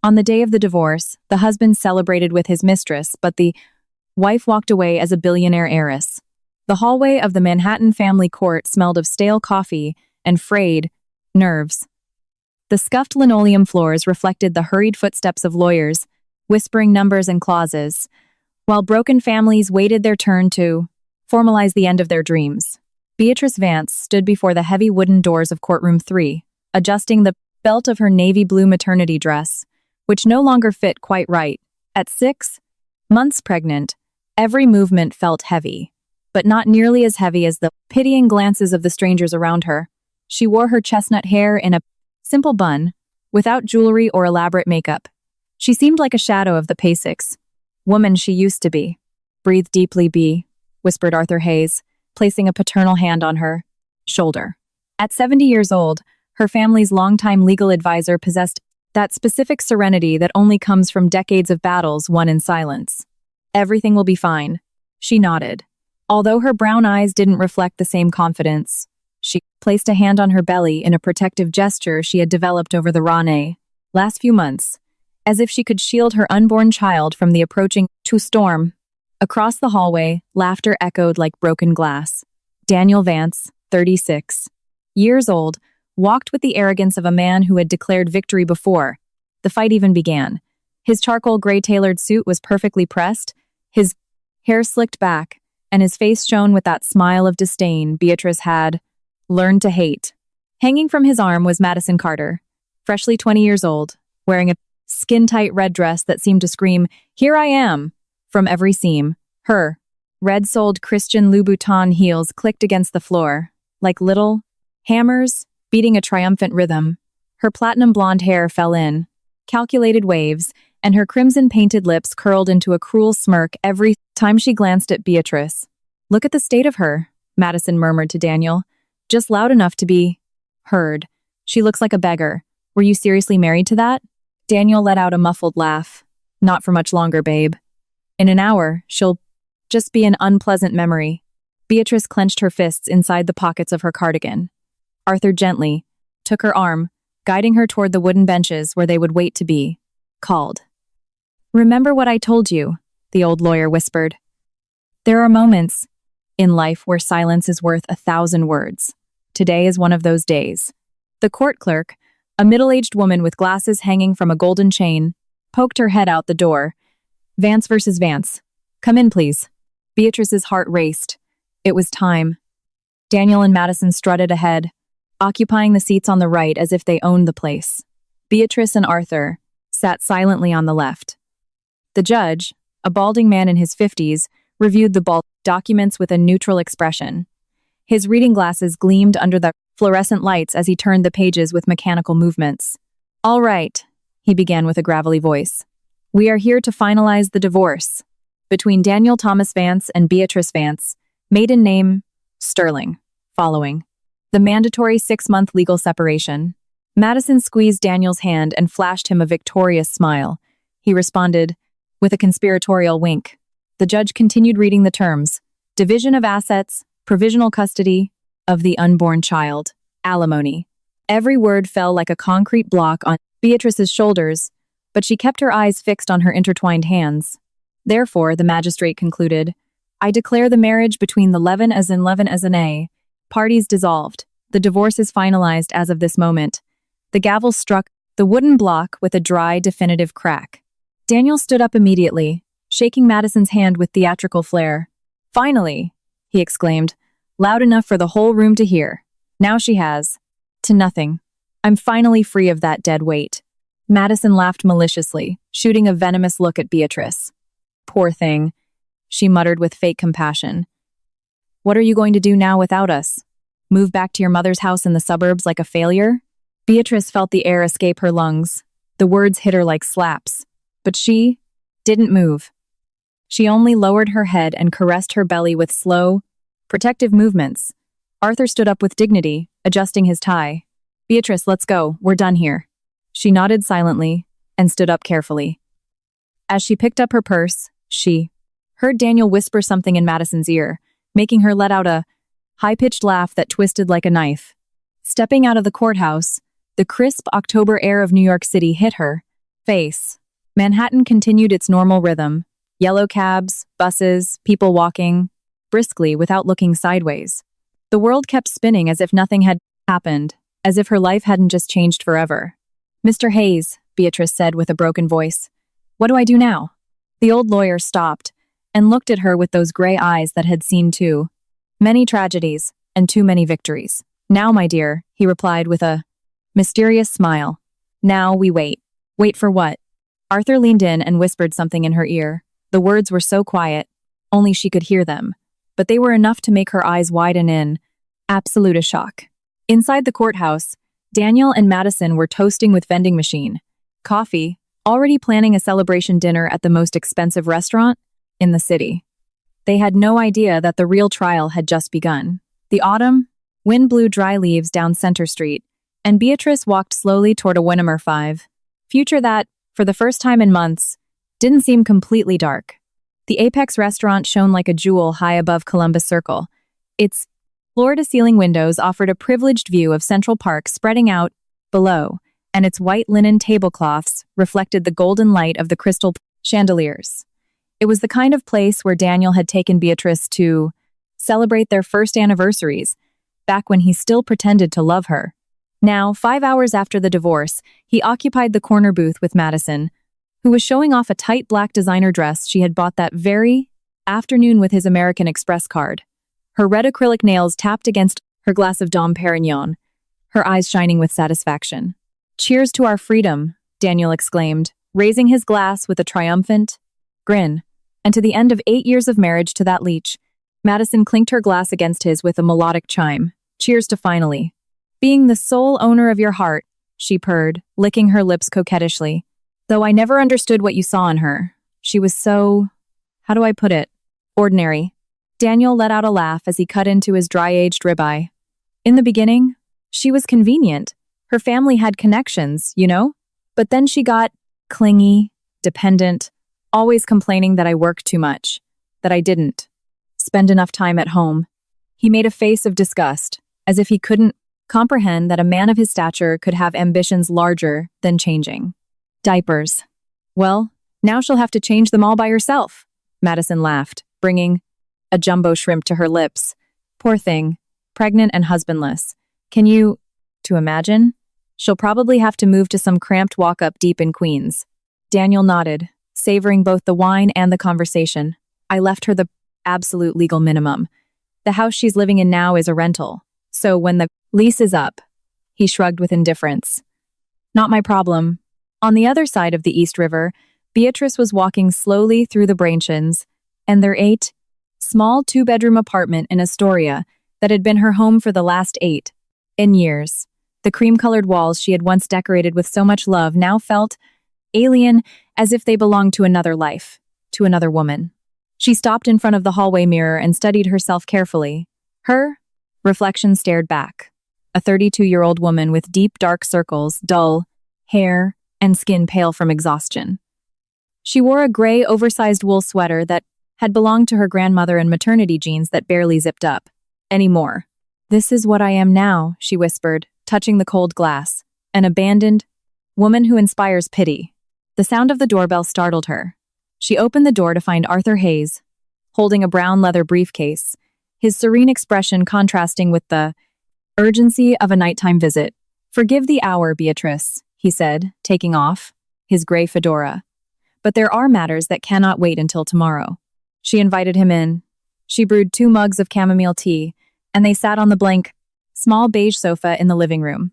On the day of the divorce, the husband celebrated with his mistress, but the wife walked away as a billionaire heiress. The hallway of the Manhattan family court smelled of stale coffee and frayed nerves. The scuffed linoleum floors reflected the hurried footsteps of lawyers, whispering numbers and clauses, while broken families waited their turn to formalize the end of their dreams. Beatrice Vance stood before the heavy wooden doors of courtroom 3, adjusting the belt of her navy blue maternity dress, which no longer fit quite right. At 6 months pregnant, every movement felt heavy, but not nearly as heavy as the pitying glances of the strangers around her. She wore her chestnut hair in a simple bun, without jewelry or elaborate makeup. She seemed like a shadow of the Pasix woman she used to be. "Breathe deeply, Bea," whispered Arthur Hayes, placing a paternal hand on her shoulder. At 70 years old, her family's longtime legal advisor possessed that specific serenity that only comes from decades of battles won in silence. "Everything will be fine," she nodded. Although her brown eyes didn't reflect the same confidence, she placed a hand on her belly in a protective gesture she had developed over the last few months, as if she could shield her unborn child from the approaching storm. Across the hallway, laughter echoed like broken glass. Daniel Vance, 36 years old, walked with the arrogance of a man who had declared victory before the fight even began. His charcoal gray tailored suit was perfectly pressed, his hair slicked back, and his face shone with that smile of disdain Beatrice had learned to hate. Hanging from his arm was Madison Carter, freshly 20 years old, wearing a skin-tight red dress that seemed to scream, "Here I am!" from every seam. Her red-soled Christian Louboutin heels clicked against the floor, like little hammers beating a triumphant rhythm. Her platinum blonde hair fell in calculated waves, and her crimson-painted lips curled into a cruel smirk every time she glanced at Beatrice. "Look at the state of her," Madison murmured to Daniel, just loud enough to be heard. "She looks like a beggar. Were you seriously married to that?" Daniel let out a muffled laugh. "Not for much longer, babe. In an hour, she'll just be an unpleasant memory." Beatrice clenched her fists inside the pockets of her cardigan. Arthur gently took her arm, guiding her toward the wooden benches where they would wait to be called. "Remember what I told you," the old lawyer whispered. "There are moments in life where silence is worth 1,000 words. Today is one of those days." The court clerk, a middle-aged woman with glasses hanging from a golden chain, poked her head out the door. "Vance versus Vance. Come in, please." Beatrice's heart raced. It was time. Daniel and Madison strutted ahead, occupying the seats on the right as if they owned the place. Beatrice and Arthur sat silently on the left. The judge, a balding man in his 50s, reviewed the documents with a neutral expression. His reading glasses gleamed under the fluorescent lights as he turned the pages with mechanical movements. "All right," he began with a gravelly voice. "We are here to finalize the divorce between Daniel Thomas Vance and Beatrice Vance, maiden name Sterling, following the mandatory 6-month legal separation." Madison squeezed Daniel's hand and flashed him a victorious smile. He responded with a conspiratorial wink. The judge continued reading the terms: division of assets, provisional custody of the unborn child, alimony. Every word fell like a concrete block on Beatrice's shoulders, but she kept her eyes fixed on her intertwined hands. Therefore, the magistrate concluded, "I declare the marriage between the Levin as in Levin as in A. Parties dissolved. The divorce is finalized as of this moment." The gavel struck the wooden block with a dry, definitive crack. Daniel stood up immediately, shaking Madison's hand with theatrical flair. "Finally," he exclaimed, loud enough for the whole room to hear. "Now she has to nothing. I'm finally free of that dead weight." Madison laughed maliciously, shooting a venomous look at Beatrice. "Poor thing," she muttered with fake compassion. "What are you going to do now without us? Move back to your mother's house in the suburbs like a failure?" Beatrice felt the air escape her lungs. The words hit her like slaps. But she didn't move. She only lowered her head and caressed her belly with slow, protective movements. Arthur stood up with dignity, adjusting his tie. "Beatrice, let's go. We're done here." She nodded silently and stood up carefully. As she picked up her purse, she heard Daniel whisper something in Madison's ear, making her let out a high-pitched laugh that twisted like a knife. Stepping out of the courthouse, the crisp October air of New York City hit her, Face. Manhattan continued its normal rhythm. Yellow cabs, buses, people walking, briskly without looking sideways. The world kept spinning as if nothing had happened, as if her life hadn't just changed forever. "Mr. Hayes," Beatrice said with a broken voice. "What do I do now?" The old lawyer stopped and looked at her with those gray eyes that had seen too many tragedies and too many victories. "Now, my dear," he replied with a mysterious smile. "Now we wait." "Wait for what?" Arthur leaned in and whispered something in her ear. The words were so quiet, only she could hear them, but they were enough to make her eyes widen in absolute shock. Inside the courthouse, Daniel and Madison were toasting with vending machine, coffee, already planning a celebration dinner at the most expensive restaurant in the city. They had no idea that the real trial had just begun. The autumn, wind blew dry leaves down Center Street, and Beatrice walked slowly toward a Winnemer 5. Future that, for the first time in months, didn't seem completely dark. The Apex restaurant shone like a jewel high above Columbus Circle. Its floor-to-ceiling windows offered a privileged view of Central Park spreading out below, and its white linen tablecloths reflected the golden light of the crystal chandeliers. It was the kind of place where Daniel had taken Beatrice to celebrate their first anniversaries, back when he still pretended to love her. Now, 5 hours after the divorce, he occupied the corner booth with Madison, who was showing off a tight black designer dress she had bought that very afternoon with his American Express card. Her red acrylic nails tapped against her glass of Dom Perignon, her eyes shining with satisfaction. "Cheers to our freedom," Daniel exclaimed, raising his glass with a triumphant grin. "And to the end of 8 years of marriage to that leech." Madison clinked her glass against his with a melodic chime. "Cheers to finally being the sole owner of your heart," she purred, licking her lips coquettishly. "Though I never understood what you saw in her. She was so, how do I put it, ordinary." Daniel let out a laugh as he cut into his dry-aged ribeye. "In the beginning, she was convenient. Her family had connections, you know? But then she got clingy, dependent, always complaining that I worked too much, that I didn't spend enough time at home." He made a face of disgust, as if he couldn't comprehend that a man of his stature could have ambitions larger than changing diapers. "Well, now she'll have to change them all by herself," Madison laughed, bringing a jumbo shrimp to her lips. "Poor thing, pregnant and husbandless. Can you to imagine? She'll probably have to move to some cramped walk-up deep in Queens." Daniel nodded, savoring both the wine and the conversation. "I left her the absolute legal minimum. The house she's living in now is a rental, so when the lease is up," he shrugged with indifference. "Not my problem." On the other side of the East River, Beatrice was walking slowly through the Brainchins, and their small two-bedroom apartment in Astoria that had been her home for the last 8 years. The cream-colored walls she had once decorated with so much love now felt alien, as if they belonged to another life, to another woman. She stopped in front of the hallway mirror and studied herself carefully. Her reflection stared back. A 32-year-old woman with deep dark circles, dull hair, and skin pale from exhaustion. She wore a gray, oversized wool sweater that had belonged to her grandmother and maternity jeans that barely zipped up anymore. "This is what I am now," she whispered, touching the cold glass. "An abandoned woman who inspires pity." The sound of the doorbell startled her. She opened the door to find Arthur Hayes, holding a brown leather briefcase, his serene expression contrasting with the urgency of a nighttime visit. "Forgive the hour, Beatrice," he said, taking off his gray fedora. "But there are matters that cannot wait until tomorrow." She invited him in. She brewed 2 mugs of chamomile tea, and they sat on the blank, small beige sofa in the living room.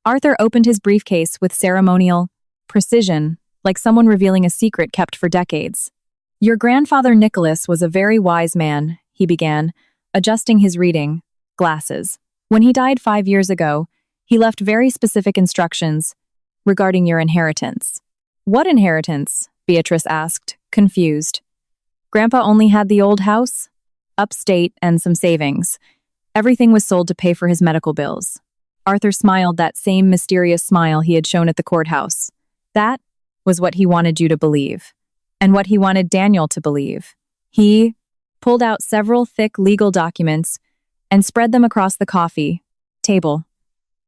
Arthur opened his briefcase with ceremonial precision, like someone revealing a secret kept for decades. "Your grandfather Nicholas was a very wise man," he began, adjusting his reading glasses. "When he died 5 years ago, he left very specific instructions regarding your inheritance." "What inheritance?" Beatrice asked, confused. "Grandpa only had the old house, upstate, and some savings. Everything was sold to pay for his medical bills." Arthur smiled that same mysterious smile he had shown at the courthouse. That was what he wanted you to believe, and what he wanted Daniel to believe. He pulled out several thick legal documents and spread them across the coffee table.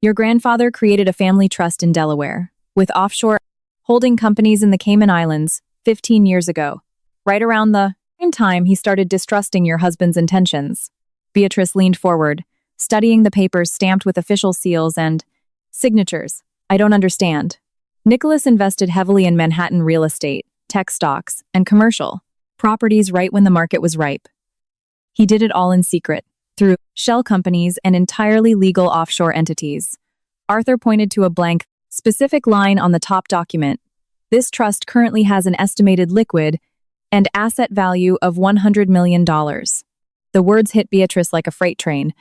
"Your grandfather created a family trust in Delaware, with offshore holding companies in the Cayman Islands 15 years ago. Right around the same time he started distrusting your husband's intentions. Beatrice leaned forward, studying the papers stamped with official seals and signatures. I don't understand. Nicholas invested heavily in Manhattan real estate, tech stocks, and commercial properties right when the market was ripe. He did it all in secret, through shell companies and entirely legal offshore entities. Arthur pointed to a blank, specific line on the top document. This trust currently has an estimated liquid and asset value of $100 million. The words hit Beatrice like a freight train.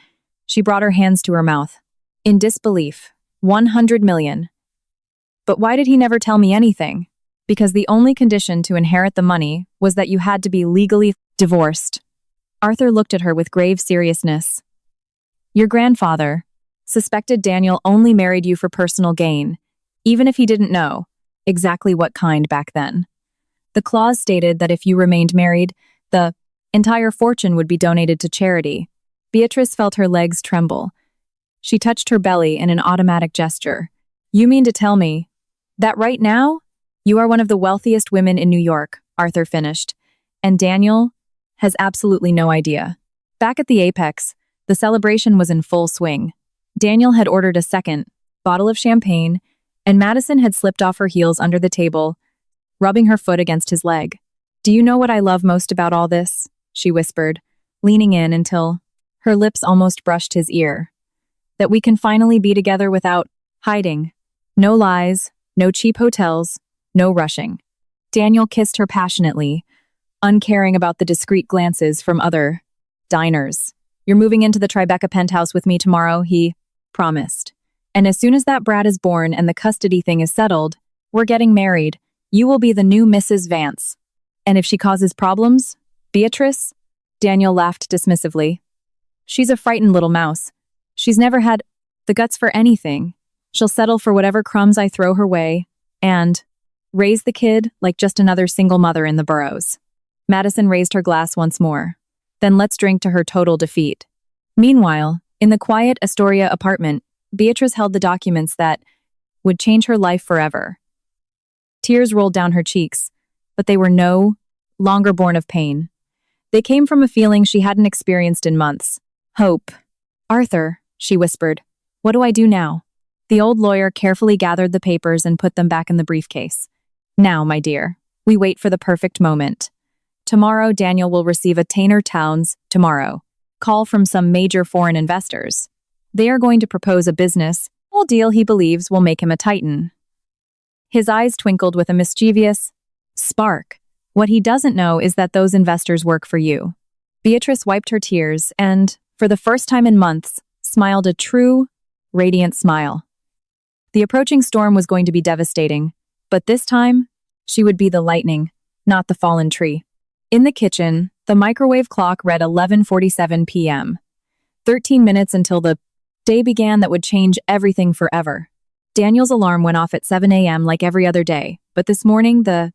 She brought her hands to her mouth. In disbelief. 100 million. But why did he never tell me anything? Because the only condition to inherit the money was that you had to be legally divorced. Arthur looked at her with grave seriousness. Your grandfather suspected Daniel only married you for personal gain, even if he didn't know exactly what kind back then. The clause stated that if you remained married, the entire fortune would be donated to charity. Beatrice felt her legs tremble. She touched her belly in an automatic gesture. You mean to tell me that right now, you are one of the wealthiest women in New York, Arthur finished, and Daniel has absolutely no idea. Back at the Apex, the celebration was in full swing. Daniel had ordered a second bottle of champagne, and Madison had slipped off her heels under the table, rubbing her foot against his leg. Do you know what I love most about all this? She whispered, leaning in until her lips almost brushed his ear. That we can finally be together without hiding. No lies, no cheap hotels, no rushing. Daniel kissed her passionately, uncaring about the discreet glances from other diners. You're moving into the Tribeca penthouse with me tomorrow, he promised. And as soon as that brat is born and the custody thing is settled, we're getting married. You will be the new Mrs. Vance. And if she causes problems, Beatrice? Daniel laughed dismissively. She's a frightened little mouse. She's never had the guts for anything. She'll settle for whatever crumbs I throw her way and raise the kid like just another single mother in the burrows. Madison raised her glass once more. Then let's drink to her total defeat. Meanwhile, in the quiet Astoria apartment, Beatrice held the documents that would change her life forever. Tears rolled down her cheeks, but they were no longer born of pain. They came from a feeling she hadn't experienced in months. Hope. Arthur, she whispered, what do I do now? The old lawyer carefully gathered the papers and put them back in the briefcase. Now, my dear, we wait for the perfect moment. Tomorrow, Daniel will receive a Tanner Towns call from some major foreign investors. They are going to propose a business deal he believes will make him a titan. His eyes twinkled with a mischievous spark. What he doesn't know is that those investors work for you. Beatrice wiped her tears and, for the first time in months, smiled a true, radiant smile. The approaching storm was going to be devastating, but this time, she would be the lightning, not the fallen tree. In the kitchen, the microwave clock read 11:47 p.m. 13 minutes until the day began that would change everything forever. Daniel's alarm went off at 7 a.m. like every other day, but this morning the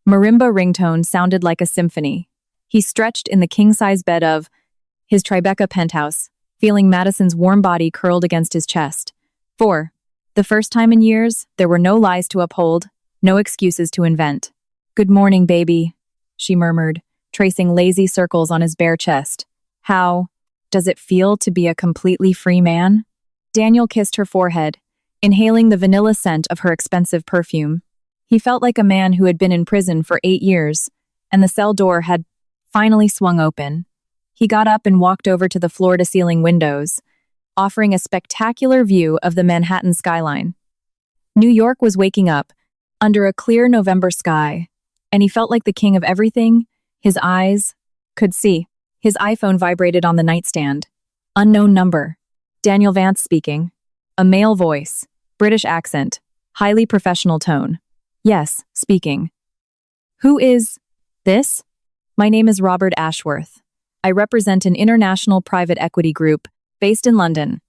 marimba ringtone sounded like a symphony. He stretched in the king-size bed of his Tribeca penthouse, feeling Madison's warm body curled against his chest. For the first time in years, there were no lies to uphold, no excuses to invent. Good morning, baby, she murmured, tracing lazy circles on his bare chest. How does it feel to be a completely free man? Daniel kissed her forehead, inhaling the vanilla scent of her expensive perfume. He felt like a man who had been in prison for 8 years, and the cell door had finally swung open. He got up and walked over to the floor-to-ceiling windows, offering a spectacular view of the Manhattan skyline. New York was waking up, under a clear November sky, and he felt like the king of everything his eyes could see. His iPhone vibrated on the nightstand. Unknown number. Daniel Vance speaking. A male voice. British accent. Highly professional tone. Yes, speaking. Who is this? My name is Robert Ashworth. I represent an international private equity group based in London.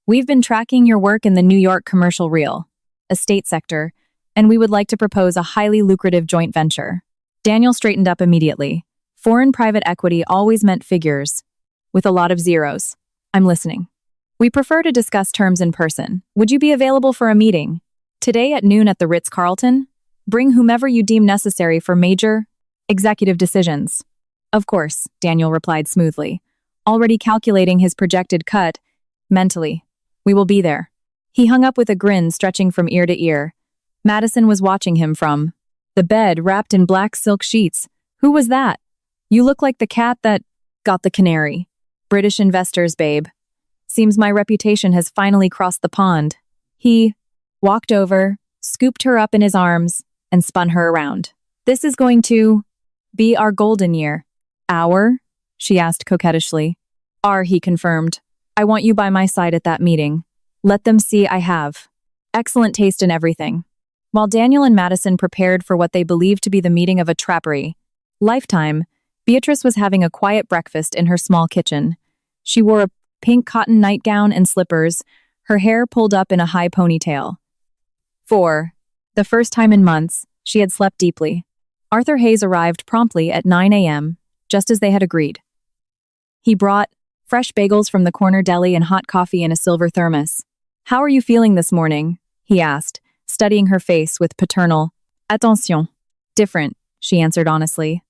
We've been tracking your work in the New York commercial real estate sector, and we would like to propose a highly lucrative joint venture. Daniel straightened up immediately. Foreign private equity always meant figures, with a lot of zeros. I'm listening. We prefer to discuss terms in person. Would you be available for a meeting? Today at noon at the Ritz-Carlton? Bring whomever you deem necessary for major executive decisions. Of course, Daniel replied smoothly, already calculating his projected cut mentally. We will be there. He hung up with a grin stretching from ear to ear. Madison was watching him from the bed wrapped in black silk sheets. Who was that? You look like the cat that got the canary. British investors, babe. Seems my reputation has finally crossed the pond. He walked over, scooped her up in his arms, and spun her around. This is going to be our golden year. Our? She asked coquettishly. Our, he confirmed. I want you by my side at that meeting. Let them see I have excellent taste in everything. While Daniel and Madison prepared for what they believed to be the meeting of a trappery lifetime, Beatrice was having a quiet breakfast in her small kitchen. She wore a pink cotton nightgown and slippers, her hair pulled up in a high ponytail. For the first time in months, she had slept deeply. Arthur Hayes arrived promptly at 9 a.m., just as they had agreed. He brought fresh bagels from the corner deli and hot coffee in a silver thermos. How are you feeling this morning? He asked, studying her face with paternal attention. Different, she answered honestly.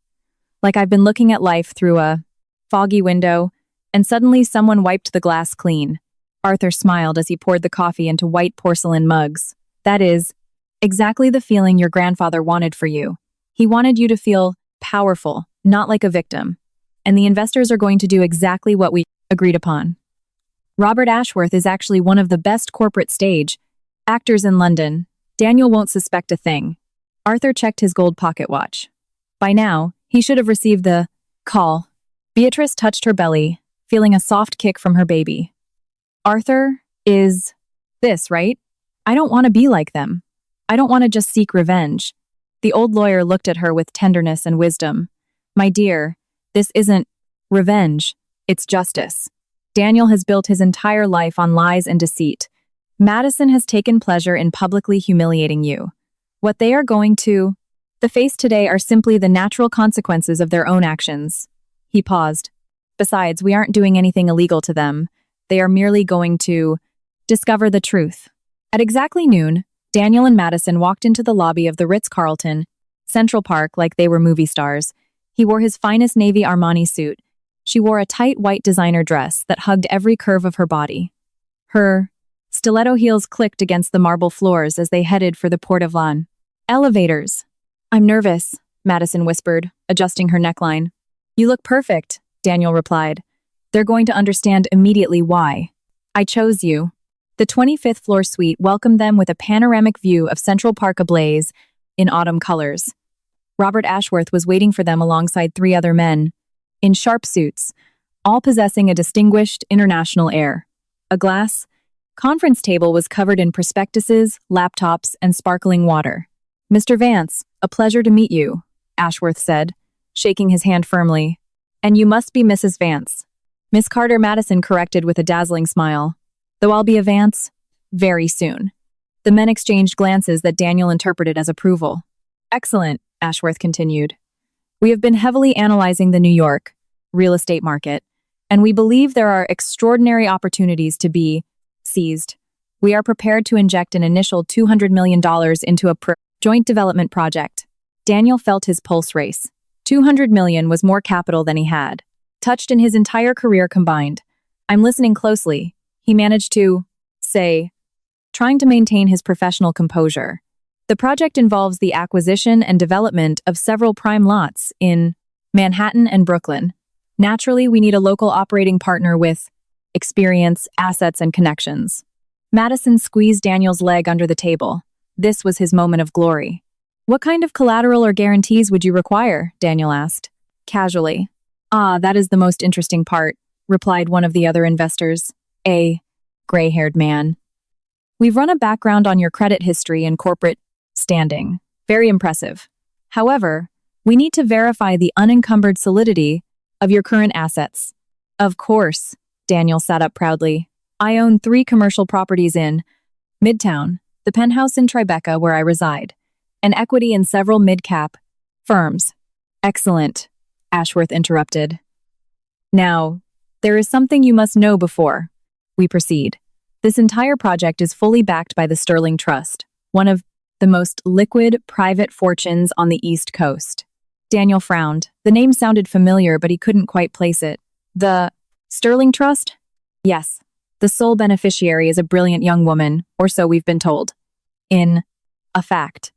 Like I've been looking at life through a foggy window, and suddenly someone wiped the glass clean. Arthur smiled as he poured the coffee into white porcelain mugs. That is exactly the feeling your grandfather wanted for you. He wanted you to feel powerful, not like a victim. And the investors are going to do exactly what we agreed upon. Robert Ashworth is actually one of the best corporate stage actors in London. Daniel won't suspect a thing. Arthur checked his gold pocket watch. By now, he should have received the call. Beatrice touched her belly, feeling a soft kick from her baby. Arthur is this, right? I don't want to be like them. I don't want to just seek revenge. The old lawyer looked at her with tenderness and wisdom. My dear, this isn't revenge, it's justice. Daniel has built his entire life on lies and deceit. Madison has taken pleasure in publicly humiliating you. What they are going to face today are simply the natural consequences of their own actions. He paused. Besides, we aren't doing anything illegal to them. They are merely going to discover the truth. At exactly noon, Daniel and Madison walked into the lobby of the Ritz-Carlton, Central Park, like they were movie stars. He wore his finest navy Armani suit. She wore a tight white designer dress that hugged every curve of her body. Her stiletto heels clicked against the marble floors as they headed for the Port of Lan. Elevators. I'm nervous, Madison whispered, adjusting her neckline. You look perfect, Daniel replied. They're going to understand immediately why. I chose you. The 25th floor suite welcomed them with a panoramic view of Central Park ablaze in autumn colors. Robert Ashworth was waiting for them alongside 3 other men, in sharp suits, all possessing a distinguished international air. A glass conference table was covered in prospectuses, laptops, and sparkling water. Mr. Vance, a pleasure to meet you, Ashworth said, shaking his hand firmly. And you must be Mrs. Vance. Miss Carter, Madison corrected with a dazzling smile. Though I'll be a Vance, very soon. The men exchanged glances that Daniel interpreted as approval. Excellent, Ashworth continued. We have been heavily analyzing the New York real estate market, and we believe there are extraordinary opportunities to be seized. We are prepared to inject an initial $200 million into a joint development project. Daniel felt his pulse race. $200 million was more capital than he had touched in his entire career combined. I'm listening closely, he managed to say, trying to maintain his professional composure. The project involves the acquisition and development of several prime lots in Manhattan and Brooklyn. Naturally, we need a local operating partner with experience, assets, and connections. Madison squeezed Daniel's leg under the table. This was his moment of glory. What kind of collateral or guarantees would you require? Daniel asked. Casually. Ah, that is the most interesting part, replied one of the other investors, a gray-haired man. We've run a background on your credit history and corporate standing. Very impressive. However, we need to verify the unencumbered solidity of your current assets. Of course, Daniel sat up proudly. I own 3 commercial properties in Midtown, the penthouse in Tribeca where I reside, and equity in several mid-cap firms. Excellent, Ashworth interrupted. Now, there is something you must know before we proceed. This entire project is fully backed by the Sterling Trust, one of the most liquid private fortunes on the East Coast. Daniel frowned. The name sounded familiar, but he couldn't quite place it. The Sterling Trust? Yes. The sole beneficiary is a brilliant young woman, or so we've been told. In a fact.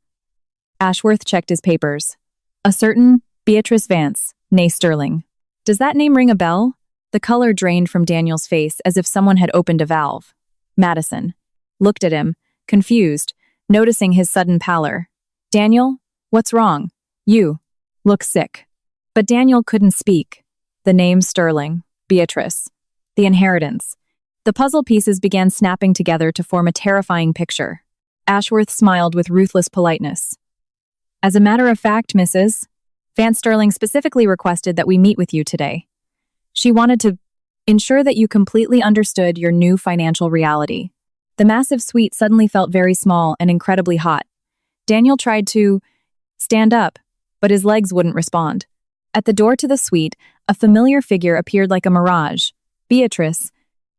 Ashworth checked his papers. A certain Beatrice Vance, née Sterling. Does that name ring a bell? The color drained from Daniel's face as if someone had opened a valve. Madison looked at him, confused, noticing his sudden pallor. Daniel, what's wrong? You look sick. But Daniel couldn't speak. The name Sterling, Beatrice, the inheritance. The puzzle pieces began snapping together to form a terrifying picture. Ashworth smiled with ruthless politeness. As a matter of fact, Mrs. Vance Sterling specifically requested that we meet with you today. She wanted to ensure that you completely understood your new financial reality. The massive suite suddenly felt very small and incredibly hot. Daniel tried to stand up, but his legs wouldn't respond. At the door to the suite, a familiar figure appeared like a mirage. Beatrice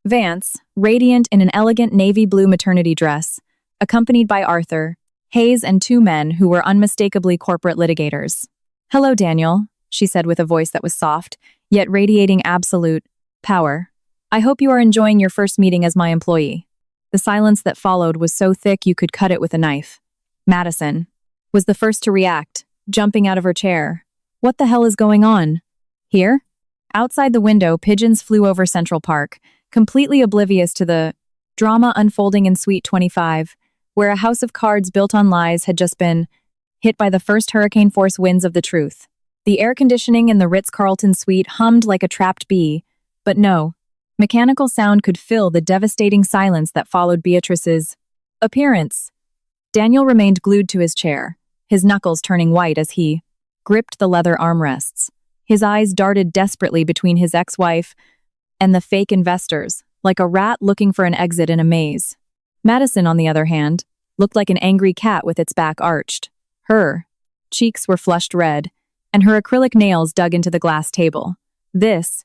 Vance, radiant in an elegant navy blue maternity dress, accompanied by Arthur, Hayes, and two men who were unmistakably corporate litigators. Hello, Daniel, she said with a voice that was soft, yet radiating absolute power. I hope you are enjoying your first meeting as my employee. The silence that followed was so thick you could cut it with a knife. Madison was the first to react, jumping out of her chair. What the hell is going on? Here? Outside the window, pigeons flew over Central Park, completely oblivious to the drama unfolding in Suite 25, where a house of cards built on lies had just been hit by the first hurricane-force winds of the truth. The air conditioning in the Ritz-Carlton suite hummed like a trapped bee, but no, mechanical sound could fill the devastating silence that followed Beatrice's appearance. Daniel remained glued to his chair, his knuckles turning white as he gripped the leather armrests. His eyes darted desperately between his ex-wife and the fake investors, like a rat looking for an exit in a maze. Madison, on the other hand, looked like an angry cat with its back arched. Her cheeks were flushed red, and her acrylic nails dug into the glass table. This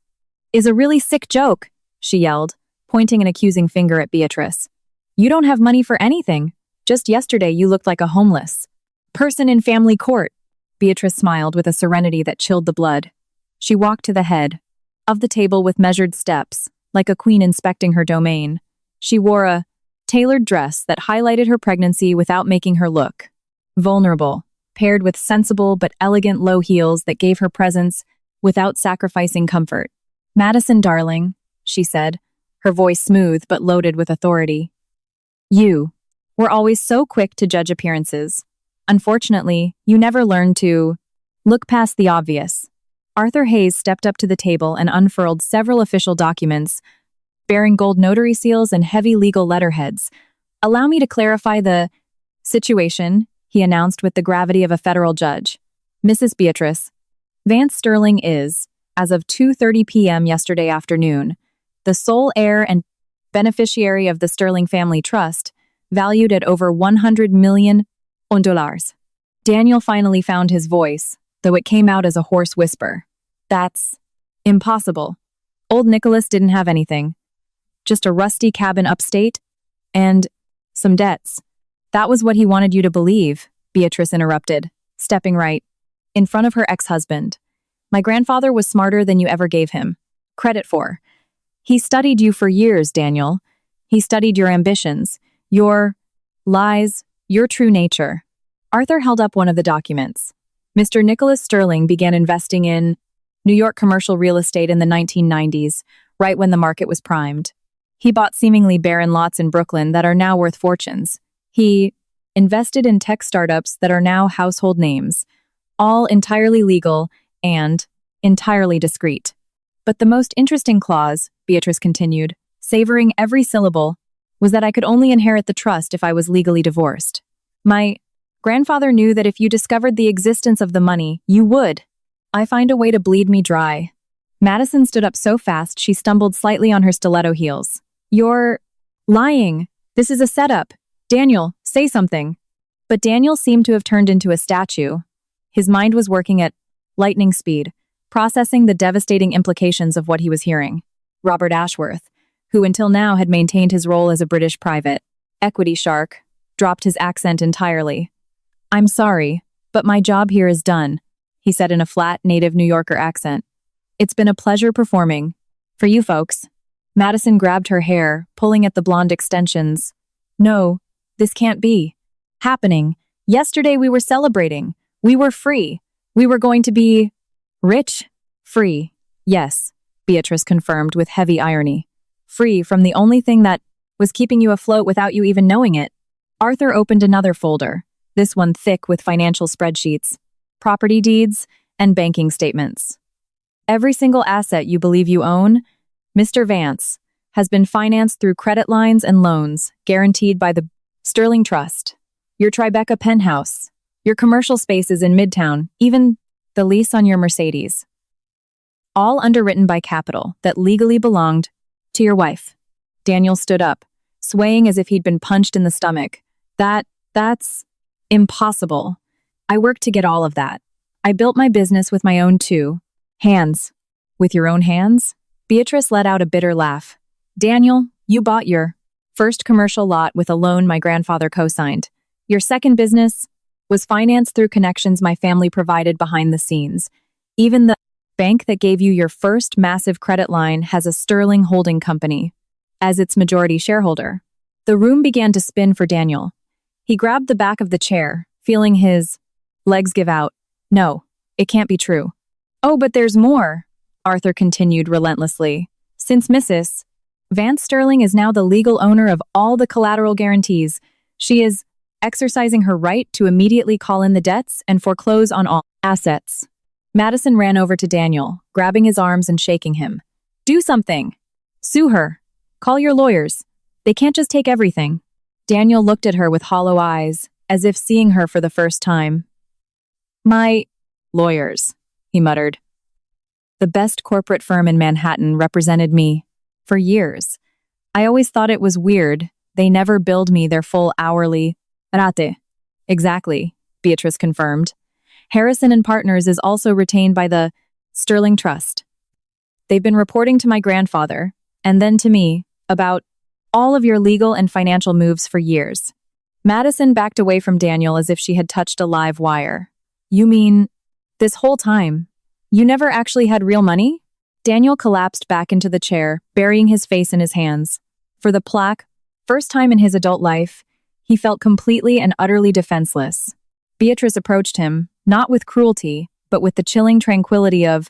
is a really sick joke, she yelled, pointing an accusing finger at Beatrice. You don't have money for anything. Just yesterday you looked like a homeless person in family court. Beatrice smiled with a serenity that chilled the blood. She walked to the head of the table with measured steps, like a queen inspecting her domain. She wore a tailored dress that highlighted her pregnancy without making her look vulnerable, paired with sensible but elegant low heels that gave her presence without sacrificing comfort. Madison, darling, she said, her voice smooth but loaded with authority. You were always so quick to judge appearances. Unfortunately, you never learned to look past the obvious. Arthur Hayes stepped up to the table and unfurled several official documents, bearing gold notary seals and heavy legal letterheads. Allow me to clarify the situation, he announced with the gravity of a federal judge. Mrs. Beatrice Vance Sterling is, as of 2:30 p.m. yesterday afternoon, the sole heir and beneficiary of the Sterling Family Trust, valued at over $100 million. Daniel finally found his voice, though it came out as a hoarse whisper. That's impossible. Old Nicholas didn't have anything. Just a rusty cabin upstate and some debts. That was what he wanted you to believe, Beatrice interrupted, stepping right in front of her ex-husband. My grandfather was smarter than you ever gave him credit for. He studied you for years, Daniel. He studied your ambitions, your lies, your true nature. Arthur held up one of the documents. Mr. Nicholas Sterling began investing in New York commercial real estate in the 1990s, right when the market was primed. He bought seemingly barren lots in Brooklyn that are now worth fortunes. He invested in tech startups that are now household names, all entirely legal and entirely discreet. But the most interesting clause, Beatrice continued, savoring every syllable, was that I could only inherit the trust if I was legally divorced. My grandfather knew that if you discovered the existence of the money, you would. I find a way to bleed me dry. Madison stood up so fast she stumbled slightly on her stiletto heels. You're lying. This is a setup. Daniel, say something. But Daniel seemed to have turned into a statue. His mind was working at lightning speed, processing the devastating implications of what he was hearing. Robert Ashworth, who until now had maintained his role as a British private equity shark, dropped his accent entirely. "I'm sorry, but my job here is done," he said in a flat, native New Yorker accent. "It's been a pleasure performing. For you folks." Madison grabbed her hair, pulling at the blonde extensions. "No, this can't be happening. Yesterday we were celebrating. We were free. We were going to be rich? Free. Yes," Beatrice confirmed with heavy irony. "Free from the only thing that was keeping you afloat without you even knowing it." Arthur opened another folder, this one thick with financial spreadsheets, property deeds, and banking statements. "Every single asset you believe you own, Mr. Vance, has been financed through credit lines and loans guaranteed by the Sterling Trust. Your Tribeca penthouse, your commercial spaces in Midtown, even the lease on your Mercedes. All underwritten by capital that legally belonged to your wife." Daniel stood up, swaying as if he'd been punched in the stomach. That's impossible. I worked to get all of that. I built my business with my own two hands." "With your own hands?" Beatrice let out a bitter laugh. "Daniel, you bought your first commercial lot with a loan my grandfather co-signed. Your second business was financed through connections my family provided behind the scenes. Even the bank that gave you your first massive credit line has a Sterling holding company as its majority shareholder." The room began to spin for Daniel. He grabbed the back of the chair, feeling his legs give out. "No, it can't be true." "Oh, but there's more," Arthur continued relentlessly. "Since Mrs. Vance Sterling is now the legal owner of all the collateral guarantees, she is exercising her right to immediately call in the debts and foreclose on all assets." Madison ran over to Daniel, grabbing his arms and shaking him. "Do something! Sue her! Call your lawyers! They can't just take everything." Daniel looked at her with hollow eyes, as if seeing her for the first time. "My lawyers," he muttered. "The best corporate firm in Manhattan represented me for years. I always thought it was weird. They never billed me their full hourly rate." "Exactly," Beatrice confirmed. "Harrison and Partners is also retained by the Sterling Trust. They've been reporting to my grandfather, and then to me, about all of your legal and financial moves for years." Madison backed away from Daniel as if she had touched a live wire. "You mean, this whole time, you never actually had real money?" Daniel collapsed back into the chair, burying his face in his hands. For the first time in his adult life, he felt completely and utterly defenseless. Beatrice approached him, not with cruelty, but with the chilling tranquility of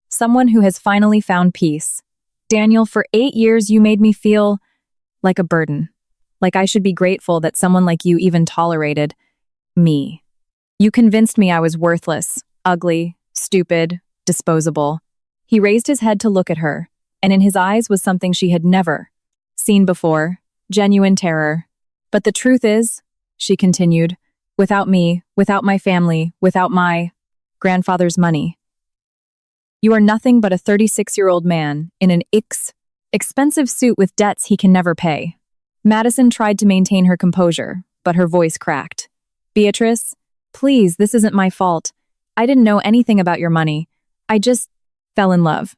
someone who has finally found peace. "Daniel, for 8 years you made me feel like a burden. Like I should be grateful that someone like you even tolerated me. You convinced me I was worthless, ugly, stupid, disposable." He raised his head to look at her, and in his eyes was something she had never seen before, genuine terror. "But the truth is," she continued, "without me, without my family, without my grandfather's money, you are nothing but a 36-year-old man in an expensive suit with debts he can never pay." Madison tried to maintain her composure, but her voice cracked. "Beatrice, please, this isn't my fault. I didn't know anything about your money. I just fell in love."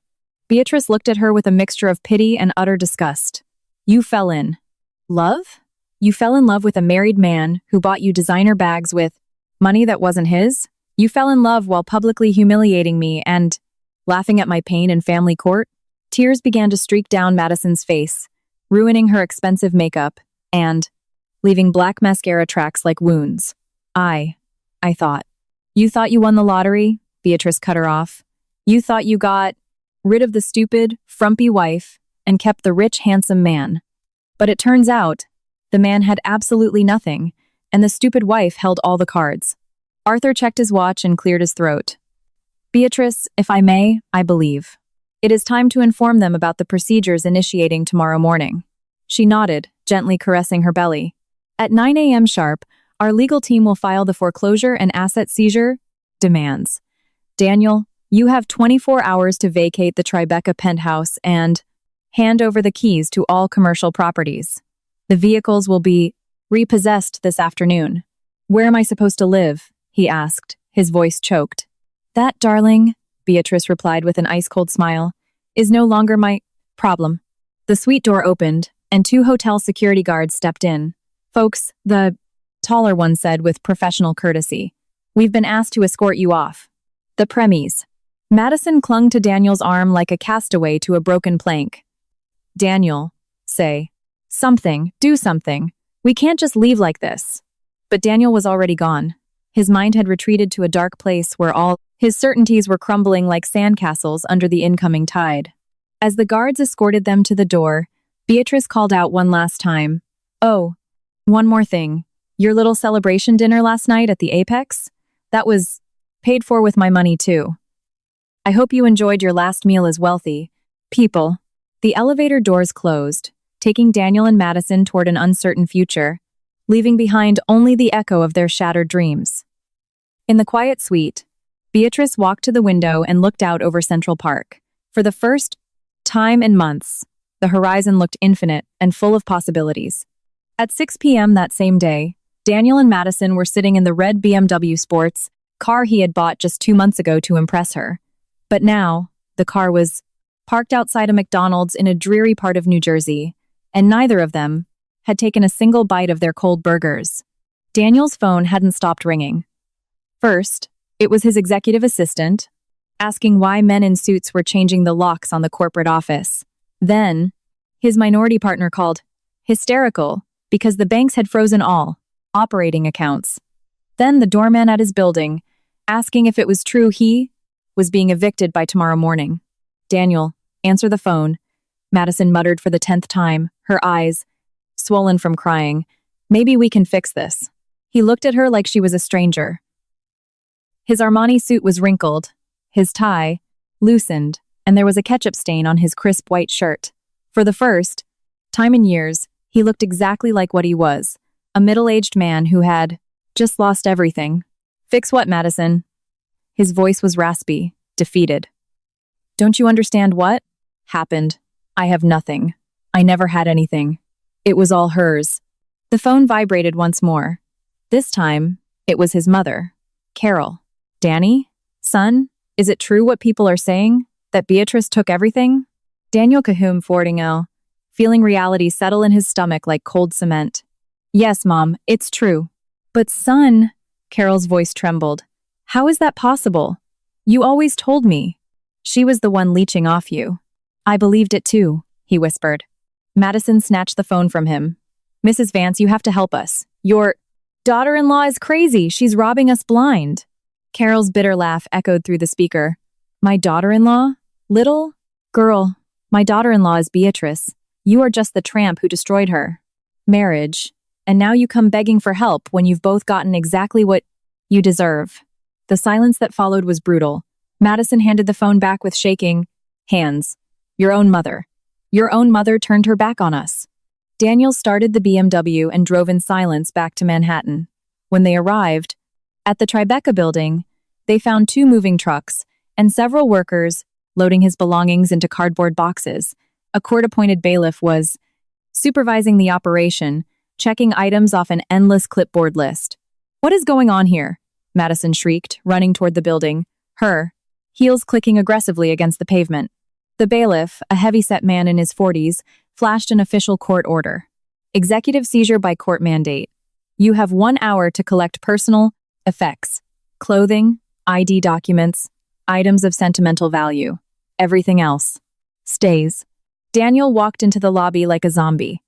Beatrice looked at her with a mixture of pity and utter disgust. "You fell in love? You fell in love with a married man who bought you designer bags with money that wasn't his? You fell in love while publicly humiliating me and laughing at my pain in family court?" Tears began to streak down Madison's face, ruining her expensive makeup and leaving black mascara tracks like wounds. I thought. "You thought you won the lottery?" Beatrice cut her off. "You thought you got rid of the stupid, frumpy wife and kept the rich, handsome man. But it turns out, the man had absolutely nothing, and the stupid wife held all the cards." Arthur checked his watch and cleared his throat. "Beatrice, if I may, I believe it is time to inform them about the procedures initiating tomorrow morning." She nodded, gently caressing her belly. "At 9 a.m. sharp, our legal team will file the foreclosure and asset seizure demands. Daniel, you have 24 hours to vacate the Tribeca penthouse and hand over the keys to all commercial properties. The vehicles will be repossessed this afternoon." "Where am I supposed to live?" he asked, his voice choked. "That, darling," Beatrice replied with an ice-cold smile, "is no longer my problem." The suite door opened, and 2 hotel security guards stepped in. "Folks, the taller one said with professional courtesy. "We've been asked to escort you off." The premies. Madison clung to Daniel's arm like a castaway to a broken plank. "Daniel, say something, do something. We can't just leave like this." But Daniel was already gone. His mind had retreated to a dark place where all his certainties were crumbling like sandcastles under the incoming tide. As the guards escorted them to the door, Beatrice called out one last time, "Oh, one more thing. Your little celebration dinner last night at the Apex? That was paid for with my money too. I hope you enjoyed your last meal as wealthy people." The elevator doors closed, taking Daniel and Madison toward an uncertain future, leaving behind only the echo of their shattered dreams. In the quiet suite, Beatrice walked to the window and looked out over Central Park. For the first time in months, the horizon looked infinite and full of possibilities. At 6 p.m. that same day, Daniel and Madison were sitting in the red BMW Sports car he had bought just 2 months ago to impress her. But now, the car was parked outside a McDonald's in a dreary part of New Jersey, and neither of them had taken a single bite of their cold burgers. Daniel's phone hadn't stopped ringing. First, it was his executive assistant, asking why men in suits were changing the locks on the corporate office. Then, his minority partner called, hysterical, because the banks had frozen all operating accounts. Then the doorman at his building, asking if it was true he was being evicted by tomorrow morning. "Daniel, answer the phone," Madison muttered for the 10th time, her eyes swollen from crying. "Maybe we can fix this." He looked at her like she was a stranger. His Armani suit was wrinkled, his tie loosened, and there was a ketchup stain on his crisp white shirt. For the first time in years, he looked exactly like what he was, a middle-aged man who had just lost everything. "Fix what, Madison?" His voice was raspy, defeated. "Don't you understand what happened? I have nothing. I never had anything. It was all hers." The phone vibrated once more. This time, it was his mother, Carol. "Danny? Son, is it true what people are saying? That Beatrice took everything?" Daniel Cahoon Fordingo, feeling reality settle in his stomach like cold cement. "Yes, Mom, it's true." "But son," Carol's voice trembled. "How is that possible? You always told me. She was the one leeching off you." "I believed it too," he whispered. Madison snatched the phone from him. "Mrs. Vance, you have to help us. Your daughter-in-law is crazy. She's robbing us blind." Carol's bitter laugh echoed through the speaker. "My daughter-in-law? Little girl, my daughter-in-law is Beatrice. You are just the tramp who destroyed her marriage, and now you come begging for help when you've both gotten exactly what you deserve." The silence that followed was brutal. Madison handed the phone back with shaking hands. Your own mother turned her back on us." Daniel started the BMW and drove in silence back to Manhattan. When they arrived at the Tribeca building, they found 2 moving trucks and several workers loading his belongings into cardboard boxes. A court-appointed bailiff was supervising the operation, checking items off an endless clipboard list. "What is going on here?" Madison shrieked, running toward the building, her heels clicking aggressively against the pavement. The bailiff, a heavy-set man in his 40s, flashed an official court order. "Executive seizure by court mandate. You have 1 hour to collect personal effects, clothing, ID documents, items of sentimental value. Everything else stays." Daniel walked into the lobby like a zombie.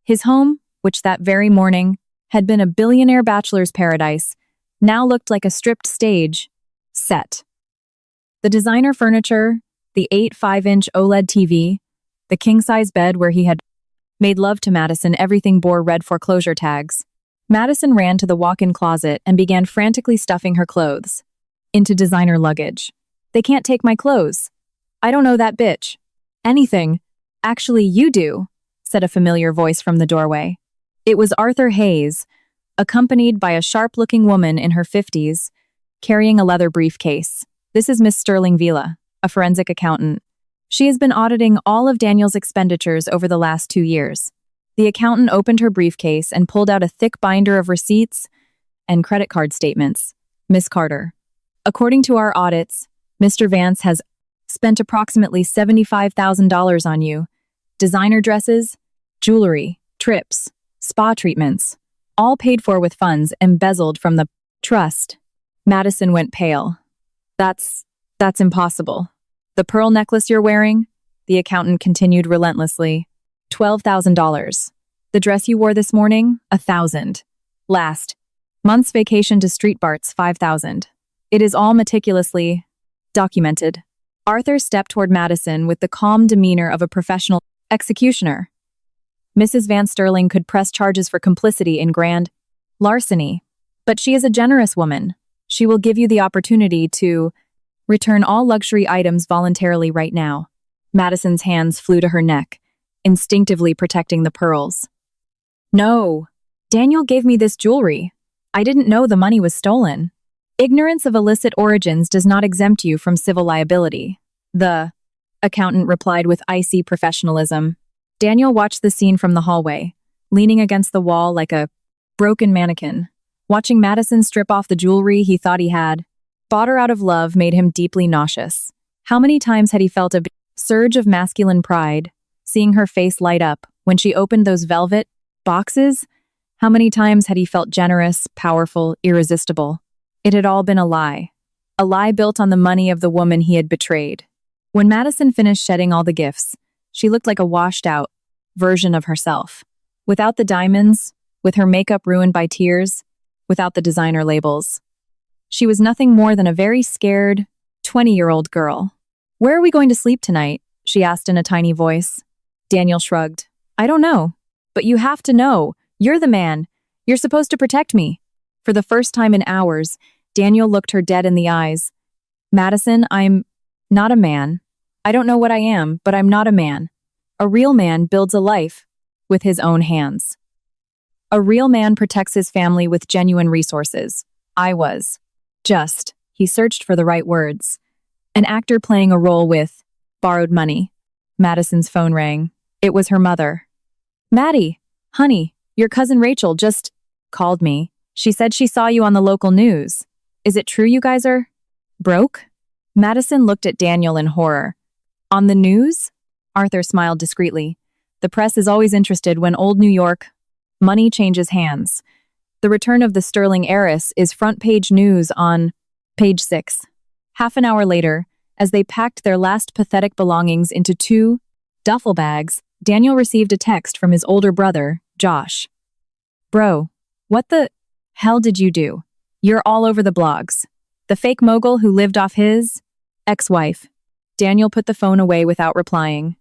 His home, which that very morning had been a billionaire bachelor's paradise, now looked like a stripped stage set. The designer furniture, the 8.5-inch OLED TV, the king-size bed where he had made love to Madison, everything bore red foreclosure tags. Madison ran to the walk-in closet and began frantically stuffing her clothes into designer luggage. "They can't take my clothes. I don't know that bitch." "Anything. Actually, you do," said a familiar voice from the doorway. It was Arthur Hayes, accompanied by a sharp-looking woman in her 50s, carrying a leather briefcase. "This is Miss Sterling Vila, a forensic accountant. She has been auditing all of Daniel's expenditures over the last 2 years." The accountant opened her briefcase and pulled out a thick binder of receipts and credit card statements. "Miss Carter, according to our audits, Mr. Vance has spent approximately $75,000 on you. Designer dresses, jewelry, trips, spa treatments, all paid for with funds embezzled from the trust. Madison went pale. That's impossible. The pearl necklace you're wearing? The accountant continued relentlessly. $12,000. The dress you wore this morning? 1,000. Last month's vacation to Street Bart's 5,000. It is all meticulously documented. Arthur stepped toward Madison with the calm demeanor of a professional executioner. Mrs. Van Sterling could press charges for complicity in grand larceny, but she is a generous woman. She will give you the opportunity to return all luxury items voluntarily right now. Madison's hands flew to her neck, instinctively protecting the pearls. No, Daniel gave me this jewelry. I didn't know the money was stolen. Ignorance of illicit origins does not exempt you from civil liability. The accountant replied with icy professionalism. Daniel watched the scene from the hallway, leaning against the wall like a broken mannequin. Watching Madison strip off the jewelry he thought he had bought her out of love made him deeply nauseous. How many times had he felt a surge of masculine pride, seeing her face light up when she opened those velvet boxes? How many times had he felt generous, powerful, irresistible? It had all been a lie built on the money of the woman he had betrayed. When Madison finished shedding all the gifts, she looked like a washed-out version of herself. Without the diamonds, with her makeup ruined by tears, without the designer labels. She was nothing more than a very scared, 20-year-old girl. "Where are we going to sleep tonight?" she asked in a tiny voice. Daniel shrugged. "I don't know. But you have to know. You're the man. You're supposed to protect me." For the first time in hours, Daniel looked her dead in the eyes. "Madison, I'm not a man. I don't know what I am, but I'm not a man. A real man builds a life with his own hands. A real man protects his family with genuine resources. I was just," he searched for the right words, "an actor playing a role with borrowed money." Madison's phone rang. It was her mother. "Maddie, honey, your cousin Rachel just called me. She said she saw you on the local news. Is it true you guys are broke?" Madison looked at Daniel in horror. "On the news?" Arthur smiled discreetly. "The press is always interested when old New York money changes hands. The return of the sterling heiress is front-page news on page 6. Half an hour later, as they packed their last pathetic belongings into 2 duffel bags, Daniel received a text from his older brother, Josh. "Bro, what the hell did you do? You're all over the blogs. The fake mogul who lived off his ex-wife." Daniel put the phone away without replying.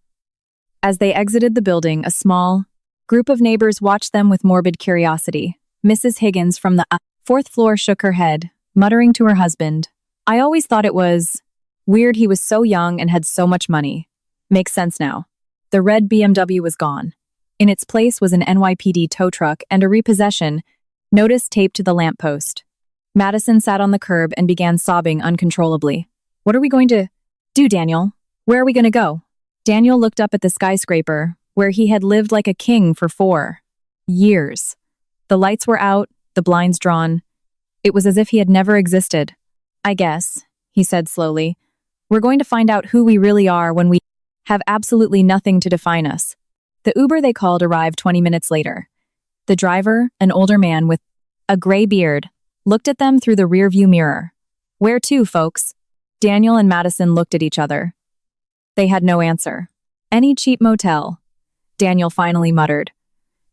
As they exited the building, a small group of neighbors watched them with morbid curiosity. Mrs. Higgins from the 4th floor shook her head, muttering to her husband, "I always thought it was weird he was so young and had so much money. Makes sense now." The red BMW was gone. In its place was an NYPD tow truck and a repossession notice taped to the lamppost. Madison sat on the curb and began sobbing uncontrollably. "What are we going to do, Daniel? Where are we going to go?" Daniel looked up at the skyscraper, where he had lived like a king for 4 years. The lights were out, the blinds drawn. It was as if he had never existed. "I guess," he said slowly, "we're going to find out who we really are when we have absolutely nothing to define us." The Uber they called arrived 20 minutes later. The driver, an older man with a gray beard, looked at them through the rearview mirror. "Where to, folks?" Daniel and Madison looked at each other. They had no answer. "Any cheap motel," Daniel finally muttered.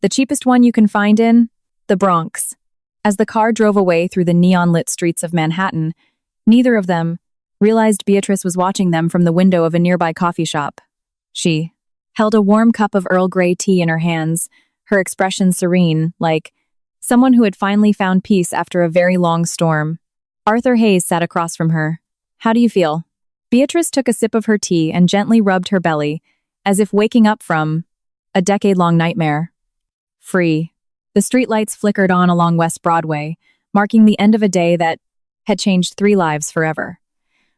"The cheapest one you can find in the Bronx." As the car drove away through the neon-lit streets of Manhattan, neither of them realized Beatrice was watching them from the window of a nearby coffee shop. She held a warm cup of Earl Grey tea in her hands, her expression serene, like someone who had finally found peace after a very long storm. Arthur Hayes sat across from her. "How do you feel?" Beatrice took a sip of her tea and gently rubbed her belly, as if waking up from a decade-long nightmare. Free. The streetlights flickered on along West Broadway, marking the end of a day that had changed 3 lives forever.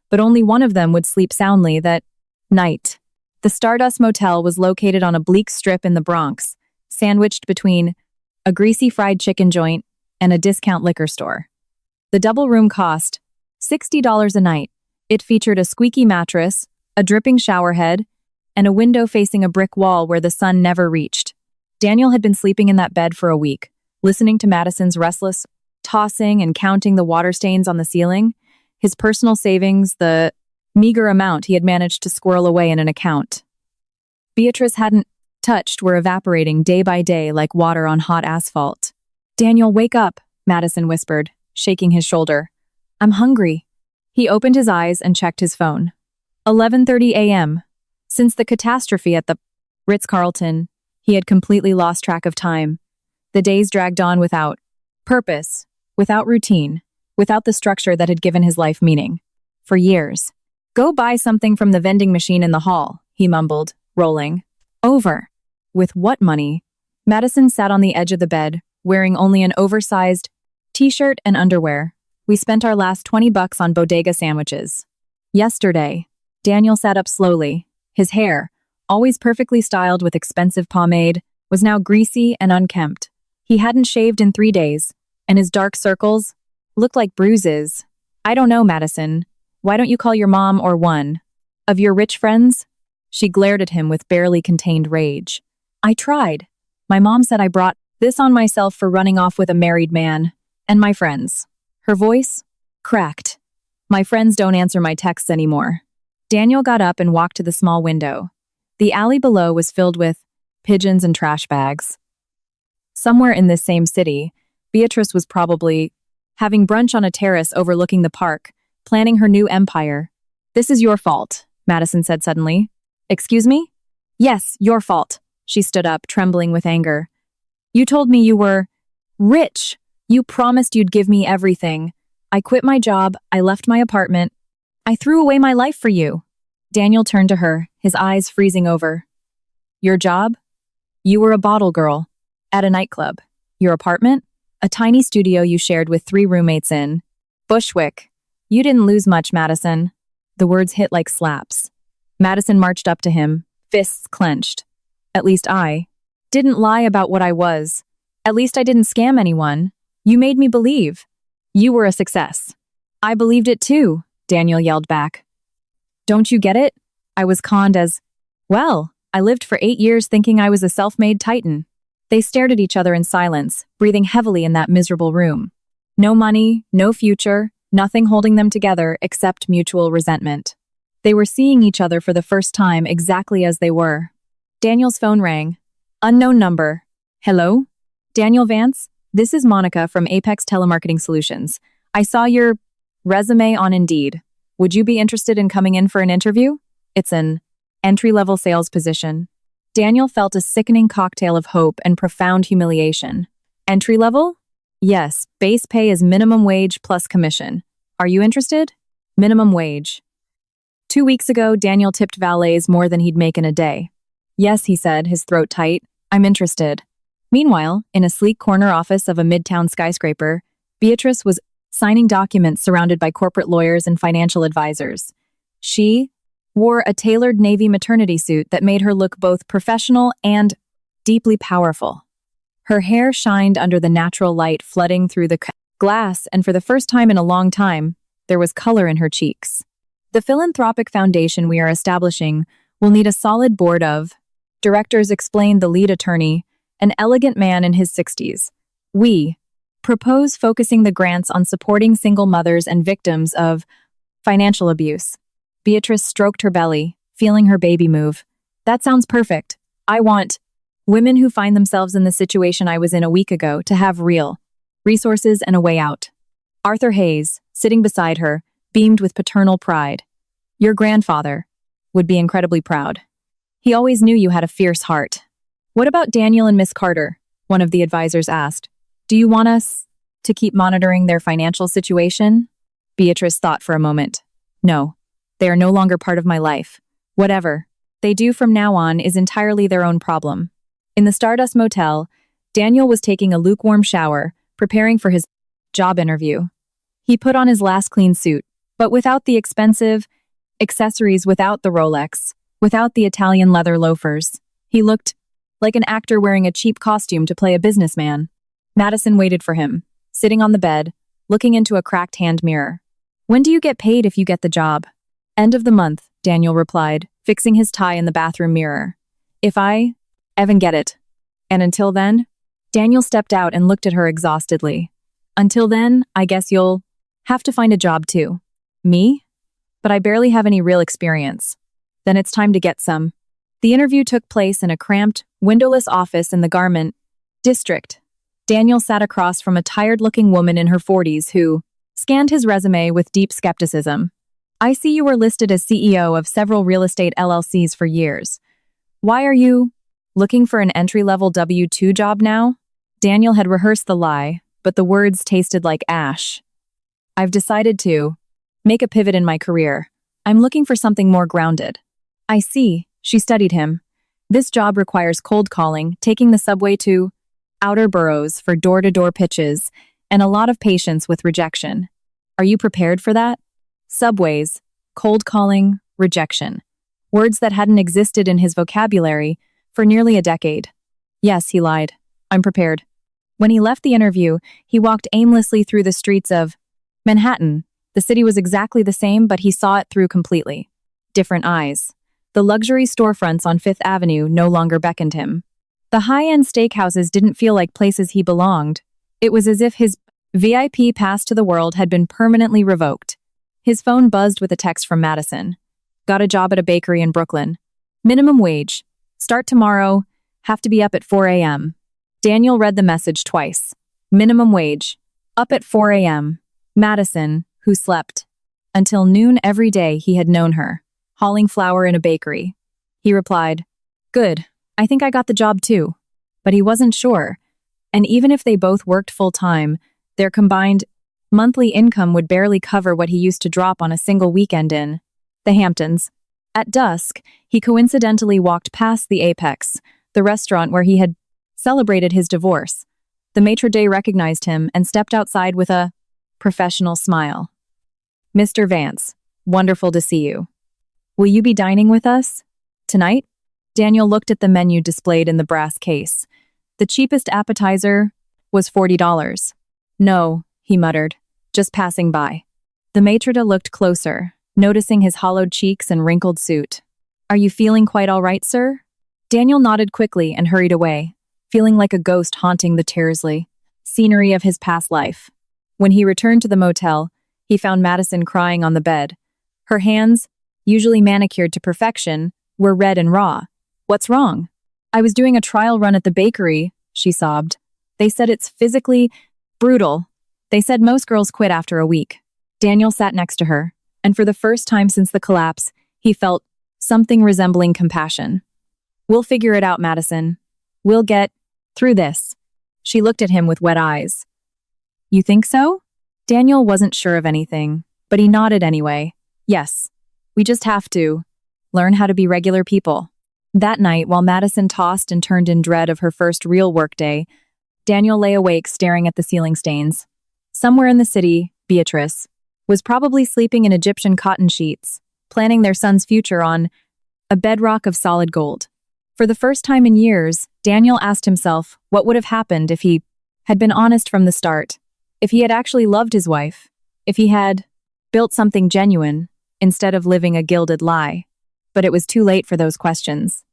But only one of them would sleep soundly that night. The Stardust Motel was located on a bleak strip in the Bronx, sandwiched between a greasy fried chicken joint and a discount liquor store. The double room cost $60 a night. It featured a squeaky mattress, a dripping shower head, and a window facing a brick wall where the sun never reached. Daniel had been sleeping in that bed for a week, listening to Madison's restless tossing and counting the water stains on the ceiling, his personal savings, the meager amount he had managed to squirrel away in an account. Beatrice hadn't touched were evaporating day by day like water on hot asphalt. "Daniel, wake up," Madison whispered, shaking his shoulder. "I'm hungry." He opened his eyes and checked his phone. 11:30 a.m. Since the catastrophe at the Ritz-Carlton, he had completely lost track of time. The days dragged on without purpose, without routine, without the structure that had given his life meaning. For years. "Go buy something from the vending machine in the hall," he mumbled, rolling over. With what money? Madison sat on the edge of the bed, wearing only an oversized t-shirt and underwear. "We spent our last $20 on bodega sandwiches." Yesterday. Daniel sat up slowly. His hair, always perfectly styled with expensive pomade, was now greasy and unkempt. He hadn't shaved in 3 days, and his dark circles looked like bruises. "I don't know, Madison. Why don't you call your mom or one of your rich friends?" She glared at him with barely contained rage. "I tried. My mom said I brought this on myself for running off with a married man. And my friends." Her voice cracked. "My friends don't answer my texts anymore." Daniel got up and walked to the small window. The alley below was filled with pigeons and trash bags. Somewhere in this same city, Beatrice was probably having brunch on a terrace overlooking the park, planning her new empire. "This is your fault," Madison said suddenly. "Excuse me?" "Yes, your fault." She stood up, trembling with anger. "You told me you were rich. You promised you'd give me everything. I quit my job, I left my apartment. I threw away my life for you." Daniel turned to her, his eyes freezing over. "Your job? You were a bottle girl. At a nightclub. Your apartment? A tiny studio you shared with 3 roommates in Bushwick. You didn't lose much, Madison." The words hit like slaps. Madison marched up to him, fists clenched. "At least I didn't lie about what I was. At least I didn't scam anyone. You made me believe. You were a success." "I believed it too," Daniel yelled back. "Don't you get it? I was conned as, well, I lived for 8 years thinking I was a self-made titan." They stared at each other in silence, breathing heavily in that miserable room. No money, no future, nothing holding them together except mutual resentment. They were seeing each other for the first time exactly as they were. Daniel's phone rang. Unknown number. "Hello? Daniel Vance? This is Monica from Apex Telemarketing Solutions. I saw your resume on Indeed. Would you be interested in coming in for an interview? It's an entry-level sales position." Daniel felt a sickening cocktail of hope and profound humiliation. "Entry-level?" "Yes, base pay is minimum wage plus commission. Are you interested?" Minimum wage. 2 weeks ago, Daniel tipped valets more than he'd make in a day. "Yes," he said, his throat tight. "I'm interested." Meanwhile, in a sleek corner office of a midtown skyscraper, Beatrice was signing documents surrounded by corporate lawyers and financial advisors. She wore a tailored navy maternity suit that made her look both professional and deeply powerful. Her hair shined under the natural light flooding through the glass, and for the first time in a long time, there was color in her cheeks. "The philanthropic foundation we are establishing will need a solid board of directors," explained the lead attorney, an elegant man in his 60s. "We propose focusing the grants on supporting single mothers and victims of financial abuse." Beatrice stroked her belly, feeling her baby move. "That sounds perfect. I want women who find themselves in the situation I was in a week ago to have real resources and a way out." Arthur Hayes, sitting beside her, beamed with paternal pride. "Your grandfather would be incredibly proud. He always knew you had a fierce heart." "What about Daniel and Miss Carter?" one of the advisors asked. "Do you want us to keep monitoring their financial situation?" Beatrice thought for a moment. "No. They are no longer part of my life. Whatever they do from now on is entirely their own problem." In the Stardust Motel, Daniel was taking a lukewarm shower, preparing for his job interview. He put on his last clean suit, but without the expensive accessories, without the Rolex, without the Italian leather loafers. He looked like an actor wearing a cheap costume to play a businessman. Madison waited for him, sitting on the bed, looking into a cracked hand mirror. "When do you get paid if you get the job?" "End of the month," Daniel replied, fixing his tie in the bathroom mirror. "If I even get it. And until then, Daniel stepped out and looked at her exhaustedly. Until then, I guess you'll have to find a job too. Me? But I barely have any real experience. Then it's time to get some. The interview took place in a cramped, windowless office in the garment district. Daniel sat across from a tired-looking woman in her 40s who scanned his resume with deep skepticism. I see you were listed as CEO of several real estate LLCs for years. Why are you looking for an entry-level W-2 job now? Daniel had rehearsed the lie, but the words tasted like ash. I've decided to make a pivot in my career. I'm looking for something more grounded. I see, she studied him. This job requires cold calling, taking the subway to outer boroughs for door-to-door pitches, and a lot of patience with rejection. Are you prepared for that? Subways, cold calling, rejection. Words that hadn't existed in his vocabulary for nearly a decade. Yes, he lied. I'm prepared. When he left the interview, he walked aimlessly through the streets of Manhattan. The city was exactly the same, but he saw it through completely different eyes. The luxury storefronts on Fifth Avenue no longer beckoned him. The high-end steakhouses didn't feel like places he belonged. It was as if his VIP pass to the world had been permanently revoked. His phone buzzed with a text from Madison. Got a job at a bakery in Brooklyn. Minimum wage. Start tomorrow. Have to be up at 4 a.m. Daniel read the message twice. Minimum wage. Up at 4 a.m. Madison, who slept. Until noon every day he had known her, hauling flour in a bakery. He replied, Good, I think I got the job too. But he wasn't sure. And even if they both worked full-time, their combined monthly income would barely cover what he used to drop on a single weekend in the Hamptons. At dusk, he coincidentally walked past the Apex, the restaurant where he had celebrated his divorce. The maitre d' recognized him and stepped outside with a professional smile. Mr. Vance, wonderful to see you. Will you be dining with us tonight? Daniel looked at the menu displayed in the brass case. The cheapest appetizer was $40. No, he muttered, just passing by. The maitre d' looked closer, noticing his hollowed cheeks and wrinkled suit. Are you feeling quite all right, sir? Daniel nodded quickly and hurried away, feeling like a ghost haunting the Tersley scenery of his past life. When he returned to the motel, he found Madison crying on the bed. Her hands, usually manicured to perfection, were red and raw. What's wrong? I was doing a trial run at the bakery, she sobbed. They said it's physically brutal. They said most girls quit after a week. Daniel sat next to her, and for the first time since the collapse, he felt something resembling compassion. We'll figure it out, Madison. We'll get through this. She looked at him with wet eyes. You think so? Daniel wasn't sure of anything, but he nodded anyway. Yes, we just have to learn how to be regular people. That night, while Madison tossed and turned in dread of her first real workday, Daniel lay awake staring at the ceiling stains. Somewhere in the city, Beatrice was probably sleeping in Egyptian cotton sheets, planning their son's future on a bedrock of solid gold. For the first time in years, Daniel asked himself what would have happened if he had been honest from the start, if he had actually loved his wife, if he had built something genuine instead of living a gilded lie. But it was too late for those questions.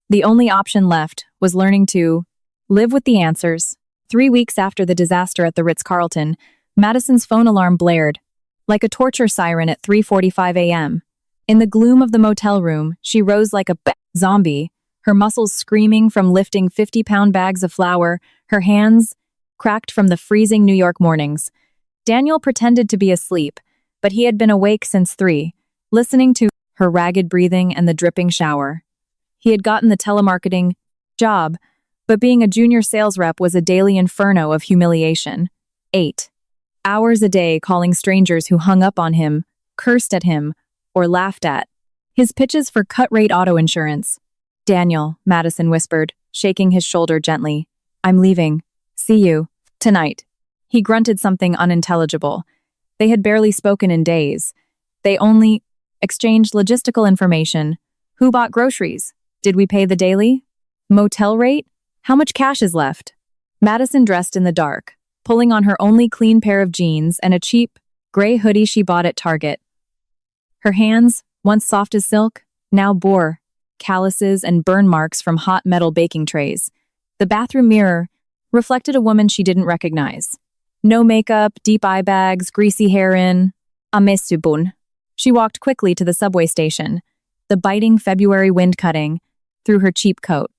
The only option left was learning to live with the answers. 3 weeks after the disaster at the Ritz-Carlton, Madison's phone alarm blared, like a torture siren at 3:45 a.m. In the gloom of the motel room, she rose like a zombie, her muscles screaming from lifting 50-pound bags of flour, her hands cracked from the freezing New York mornings. Daniel pretended to be asleep, but he had been awake since 3, listening to her ragged breathing and the dripping shower. He had gotten the telemarketing job, but being a junior sales rep was a daily inferno of humiliation. 8 hours a day calling strangers who hung up on him, cursed at him, or laughed at his pitches for cut-rate auto insurance. Daniel, Madison whispered, shaking his shoulder gently. I'm leaving. See you tonight. He grunted something unintelligible. They had barely spoken in days. They only exchanged logistical information. Who bought groceries? Did we pay the daily? Motel rate? How much cash is left? Madison dressed in the dark, pulling on her only clean pair of jeans and a cheap, gray hoodie she bought at Target. Her hands, once soft as silk, now bore calluses and burn marks from hot metal baking trays. The bathroom mirror reflected a woman she didn't recognize. No makeup, deep eye bags, greasy hair in. Amesubun. She walked quickly to the subway station, the biting February wind cutting through her cheap coat.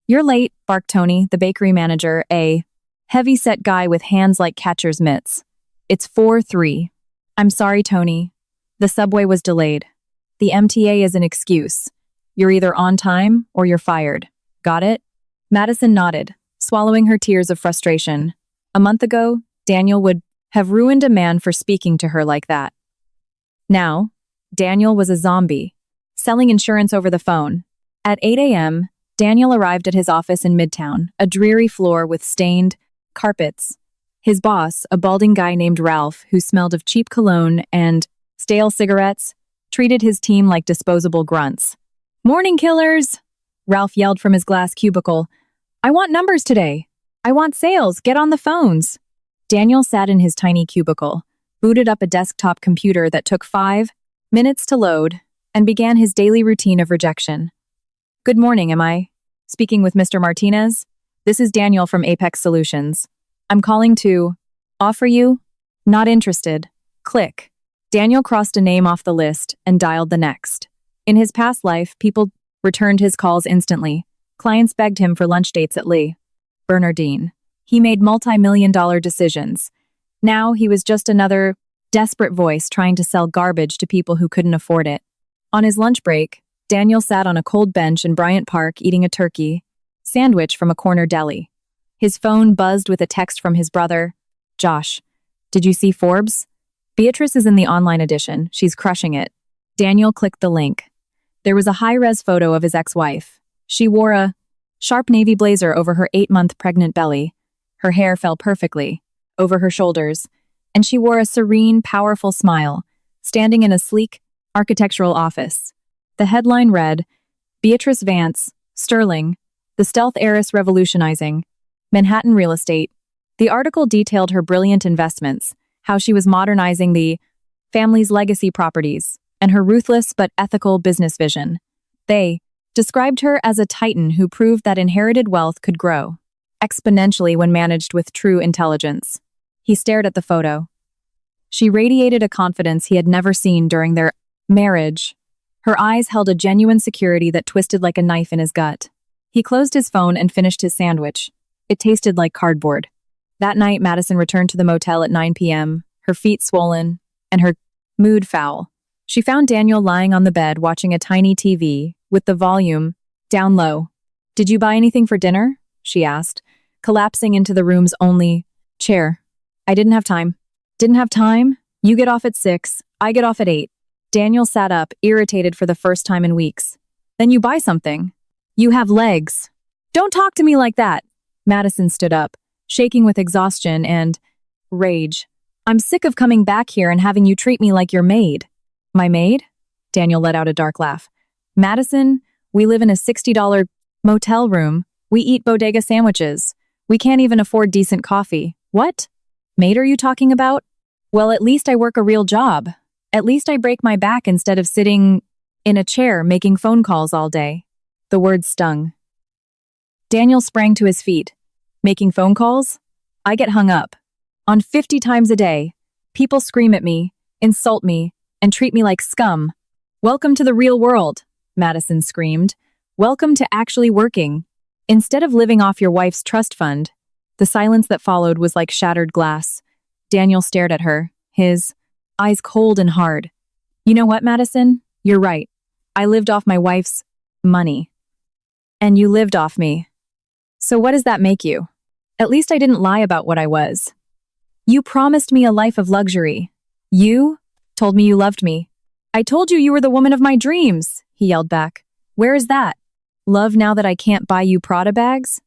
"You're late," barked Tony, the bakery manager, a heavy-set guy with hands like catcher's mitts. "It's 4:03. "I'm sorry, Tony. The subway was delayed. The MTA is an excuse. You're either on time or you're fired. Got it?" Madison nodded, swallowing her tears of frustration. A month ago, Daniel would have ruined a man for speaking to her like that. Now, Daniel was a zombie, selling insurance over the phone. At 8 a.m., Daniel arrived at his office in Midtown, a dreary floor with stained carpets. His boss, a balding guy named Ralph, who smelled of cheap cologne and stale cigarettes, treated his team like disposable grunts. "Morning, killers!" Ralph yelled from his glass cubicle. "I want numbers today. I want sales. Get on the phones." Daniel sat in his tiny cubicle, booted up a desktop computer that took 5 minutes to load, and began his daily routine of rejection. "Good morning, am I speaking with Mr. Martinez? This is Daniel from Apex Solutions. I'm calling to offer you. Not interested. Click." Daniel crossed a name off the list and dialed the next. In his past life, people returned his calls instantly. Clients begged him for lunch dates at Lee Bernardine. He made multi-million-dollar decisions. Now he was just another desperate voice trying to sell garbage to people who couldn't afford it. On his lunch break, Daniel sat on a cold bench in Bryant Park eating a turkey sandwich from a corner deli. His phone buzzed with a text from his brother. "Josh, did you see Forbes? Beatrice is in the online edition. She's crushing it." Daniel clicked the link. There was a high-res photo of his ex-wife. She wore a sharp navy blazer over her 8-month pregnant belly. Her hair fell perfectly over her shoulders, and she wore a serene, powerful smile, standing in a sleek, architectural office. The headline read, "Beatrice Vance, Sterling, the stealth heiress revolutionizing Manhattan real estate." The article detailed her brilliant investments, how she was modernizing the family's legacy properties, and her ruthless but ethical business vision. They described her as a titan who proved that inherited wealth could grow exponentially when managed with true intelligence. He stared at the photo. She radiated a confidence he had never seen during their marriage. Her eyes held a genuine security that twisted like a knife in his gut. He closed his phone and finished his sandwich. It tasted like cardboard. That night, Madison returned to the motel at 9 p.m., her feet swollen and her mood foul. She found Daniel lying on the bed watching a tiny TV with the volume down low. "Did you buy anything for dinner?" she asked, collapsing into the room's only chair. "I didn't have time." "Didn't have time? You get off at 6, I get off at 8. Daniel sat up, irritated for the first time in weeks. "Then you buy something. You have legs." "Don't talk to me like that." Madison stood up, shaking with exhaustion and rage. "I'm sick of coming back here and having you treat me like your maid." "My maid?" Daniel let out a dark laugh. "Madison, we live in a $60 motel room. We eat bodega sandwiches. We can't even afford decent coffee." "What? Maid are you talking about?" "Well, at least I work a real job. At least I break my back instead of sitting in a chair making phone calls all day." The words stung. Daniel sprang to his feet. "Making phone calls? I get hung up on 50 times a day. People scream at me, insult me, and treat me like scum." "Welcome to the real world," Madison screamed. "Welcome to actually working. Instead of living off your wife's trust fund." The silence that followed was like shattered glass. Daniel stared at her, his eyes cold and hard. "You know what, Madison? You're right. I lived off my wife's money. And you lived off me. So what does that make you? At least I didn't lie about what I was. You promised me a life of luxury. You told me you loved me. I told you you were the woman of my dreams," he yelled back. "Where is that? Love now that I can't buy you Prada bags?"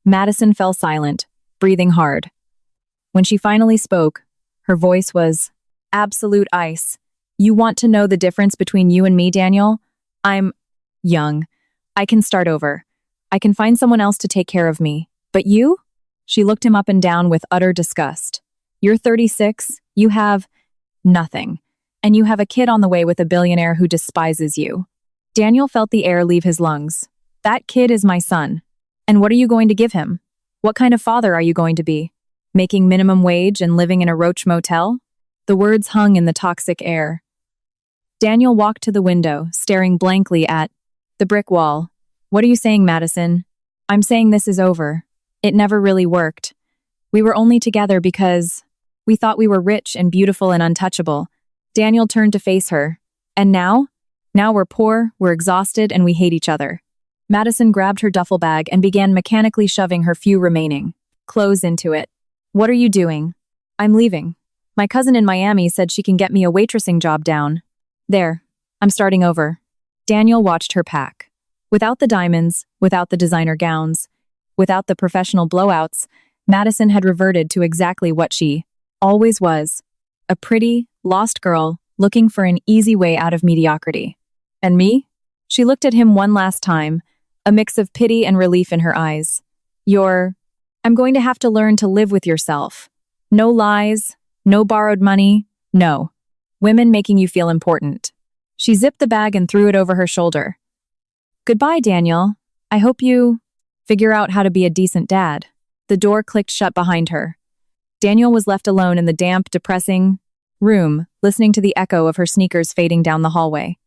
Madison fell silent, breathing hard. When she finally spoke, her voice was absolute ice. "You want to know the difference between you and me, Daniel? I'm young. I can start over. I can find someone else to take care of me. But you?" She looked him up and down with utter disgust. "You're 36, you have nothing, and you have a kid on the way with a billionaire who despises you." Daniel felt the air leave his lungs. "That kid is my son. And what are you going to give him? What kind of father are you going to be? Making minimum wage and living in a roach motel? The words hung in the toxic air. Daniel walked to the window, staring blankly at the brick wall. What are you saying, Madison? I'm saying this is over. It never really worked. We were only together because we thought we were rich and beautiful and untouchable. Daniel turned to face her. And now? Now we're poor, we're exhausted, and we hate each other. Madison grabbed her duffel bag and began mechanically shoving her few remaining clothes into it. What are you doing? I'm leaving. My cousin in Miami said she can get me a waitressing job down. There. I'm starting over. Daniel watched her pack. Without the diamonds, without the designer gowns, without the professional blowouts, Madison had reverted to exactly what she always was. A pretty, lost girl looking for an easy way out of mediocrity. And me? She looked at him one last time, a mix of pity and relief in her eyes. I'm going to have to learn to live with yourself. No lies, no borrowed money, no. Women making you feel important. She zipped the bag and threw it over her shoulder. Goodbye, Daniel. I hope you figure out how to be a decent dad. The door clicked shut behind her. Daniel was left alone in the damp, depressing room, listening to the echo of her sneakers fading down the hallway.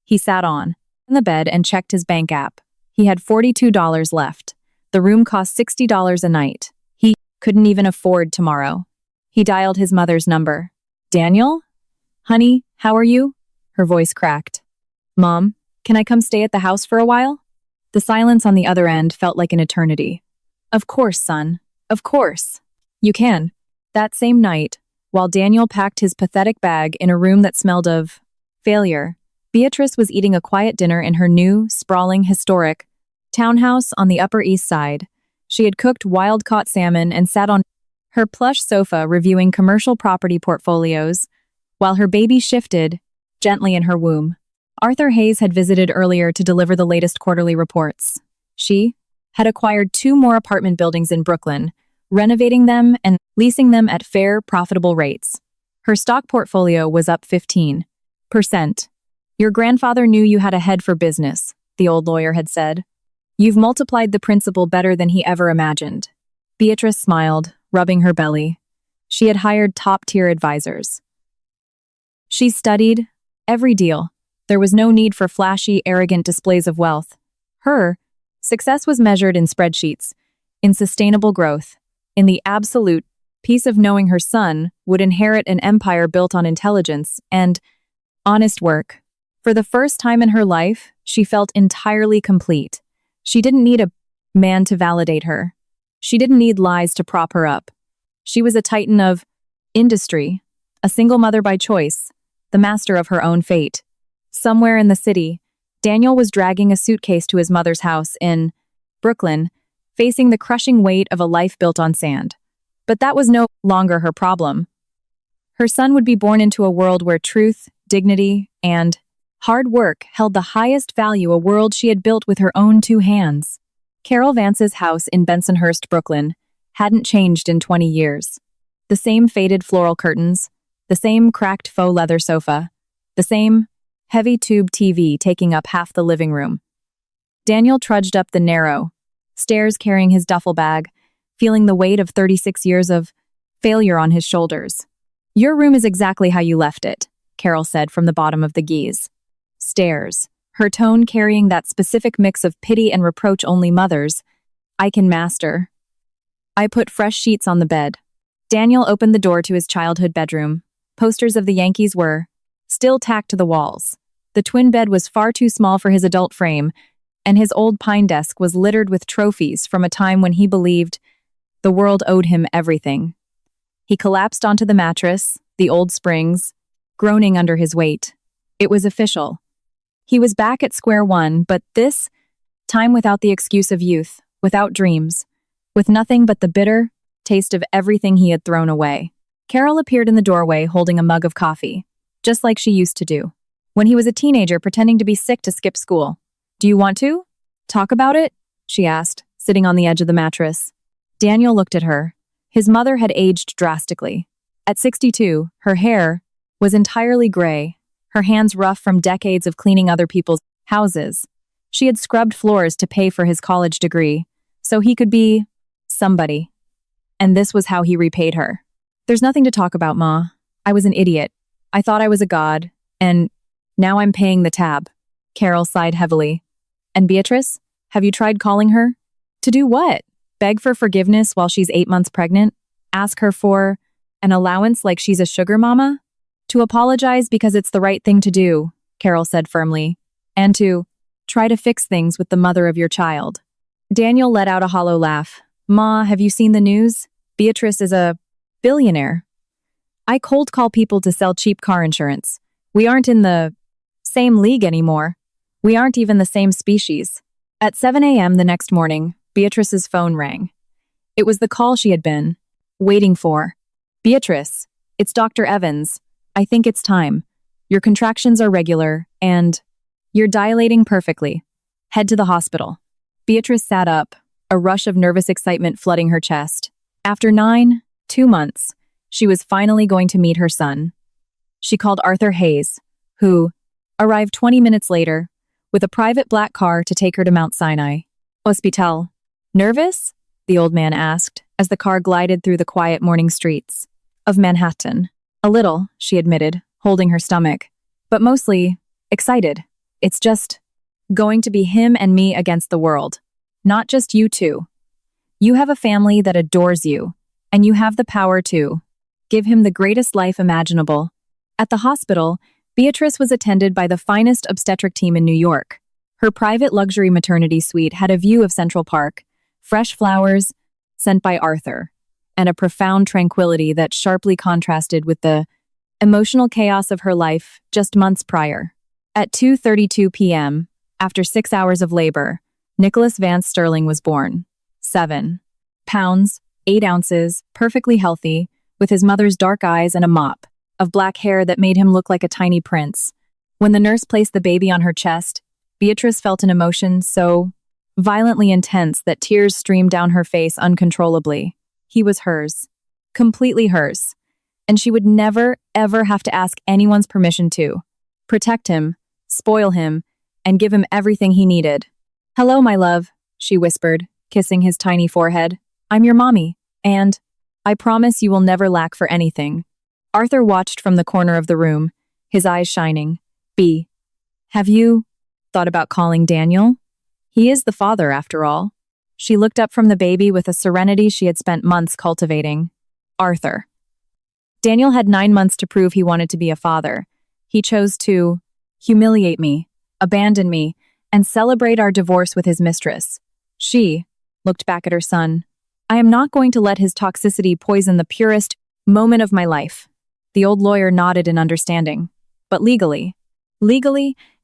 He sat on the bed and checked his bank app. He had $42 left. The room cost $60 a night. He couldn't even afford tomorrow. He dialed his mother's number. Daniel? Honey, how are you? Her voice cracked. Mom, can I come stay at the house for a while? The silence on the other end felt like an eternity. Of course, son. Of course. You can. That same night, while Daniel packed his pathetic bag in a room that smelled of failure, Beatrice was eating a quiet dinner in her new, sprawling, historic townhouse on the Upper East Side. She had cooked wild-caught salmon and sat on her plush sofa reviewing commercial property portfolios, while her baby shifted gently in her womb. Arthur Hayes had visited earlier to deliver the latest quarterly reports. She had acquired 2 more apartment buildings in Brooklyn, renovating them and leasing them at fair, profitable rates. Her stock portfolio was up 15%. Your grandfather knew you had a head for business, the old lawyer had said. You've multiplied the principal better than he ever imagined. Beatrice smiled, rubbing her belly. She had hired top-tier advisors. She studied every deal. There was no need for flashy, arrogant displays of wealth. Her success was measured in spreadsheets, in sustainable growth, in the absolute peace of knowing her son would inherit an empire built on intelligence and honest work. For the first time in her life, she felt entirely complete. She didn't need a man to validate her. She didn't need lies to prop her up. She was a titan of industry, a single mother by choice, the master of her own fate. Somewhere in the city, Daniel was dragging a suitcase to his mother's house in Brooklyn, facing the crushing weight of a life built on sand. But that was no longer her problem. Her son would be born into a world where truth, dignity, and hard work held the highest value, a world she had built with her own 2 hands. Carol Vance's house in Bensonhurst, Brooklyn, hadn't changed in 20 years. The same faded floral curtains, the same cracked faux leather sofa, the same heavy tube TV taking up half the living room. Daniel trudged up the narrow stairs carrying his duffel bag, feeling the weight of 36 years of failure on his shoulders. Your room is exactly how you left it, Carol said from the bottom of the geese. Stairs, her tone carrying that specific mix of pity and reproach only mothers. I can master. I put fresh sheets on the bed. Daniel opened the door to his childhood bedroom. Posters of the Yankees were still tacked to the walls. The twin bed was far too small for his adult frame, and his old pine desk was littered with trophies from a time when he believed the world owed him everything. He collapsed onto the mattress, the old springs, groaning under his weight. It was official. He was back at square one, but this time without the excuse of youth, without dreams, with nothing but the bitter taste of everything he had thrown away. Carol appeared in the doorway holding a mug of coffee, just like she used to do when he was a teenager pretending to be sick to skip school. Do you want to talk about it? She asked, sitting on the edge of the mattress. Daniel looked at her. His mother had aged drastically. At 62, her hair was entirely gray, her hands rough from decades of cleaning other people's houses. She had scrubbed floors to pay for his college degree, so he could be somebody. And this was how he repaid her. There's nothing to talk about, Ma. I was an idiot. I thought I was a god, and now I'm paying the tab. Carol sighed heavily. And Beatrice? Have you tried calling her? To do what? Beg for forgiveness while she's 8 months pregnant? Ask her for an allowance like she's a sugar mama? To apologize because it's the right thing to do, Carol said firmly, and to try to fix things with the mother of your child. Daniel let out a hollow laugh. Ma, have you seen the news? Beatrice is a billionaire. I cold call people to sell cheap car insurance. We aren't in the same league anymore. We aren't even the same species. At 7 a.m. the next morning, Beatrice's phone rang. It was the call she had been waiting for. Beatrice, it's Dr. Evans. I think it's time. Your contractions are regular, and you're dilating perfectly. Head to the hospital. Beatrice sat up, a rush of nervous excitement flooding her chest. After 2 months, she was finally going to meet her son. She called Arthur Hayes, who arrived 20 minutes later with a private black car to take her to Mount Sinai Hospital. Nervous? The old man asked as the car glided through the quiet morning streets of Manhattan. A little, she admitted, holding her stomach, but mostly excited. It's just going to be him and me against the world. Not just you two. You have a family that adores you, and you have the power to give him the greatest life imaginable. At the hospital, Beatrice was attended by the finest obstetric team in New York. Her private luxury maternity suite had a view of Central Park, fresh flowers sent by Arthur, and a profound tranquility that sharply contrasted with the emotional chaos of her life just months prior. At 2:32 p.m., after 6 hours of labor, Nicholas Vance Sterling was born. 7 pounds, 8 ounces, perfectly healthy, with his mother's dark eyes and a mop of black hair that made him look like a tiny prince. When the nurse placed the baby on her chest, Beatrice felt an emotion so violently intense that tears streamed down her face uncontrollably. He was hers. Completely hers. And she would never, ever have to ask anyone's permission to protect him, spoil him, and give him everything he needed. "Hello, my love," she whispered, kissing his tiny forehead. "I'm your mommy, and I promise you will never lack for anything." Arthur watched from the corner of the room, his eyes shining. "B, have you thought about calling Daniel? He is the father, after all." She looked up from the baby with a serenity she had spent months cultivating. Arthur. Daniel had 9 months to prove he wanted to be a father. He chose to humiliate me, abandon me, and celebrate our divorce with his mistress. She looked back at her son. "I am not going to let his toxicity poison the purest moment of my life." The old lawyer nodded in understanding. "But legally,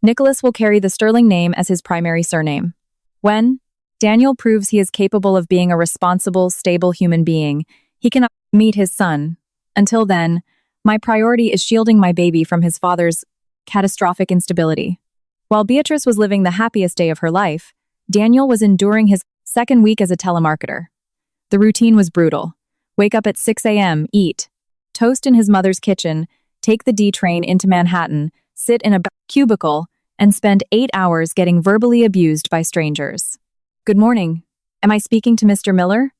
Nicholas will carry the Sterling name as his primary surname. When Daniel proves he is capable of being a responsible, stable human being, he can meet his son. Until then, my priority is shielding my baby from his father's catastrophic instability." While Beatrice was living the happiest day of her life, Daniel was enduring his second week as a telemarketer. The routine was brutal. Wake up at 6 a.m., eat toast in his mother's kitchen, take the D train into Manhattan, sit in a cubicle, and spend 8 hours getting verbally abused by strangers. "Good morning. Am I speaking to Mr. Miller?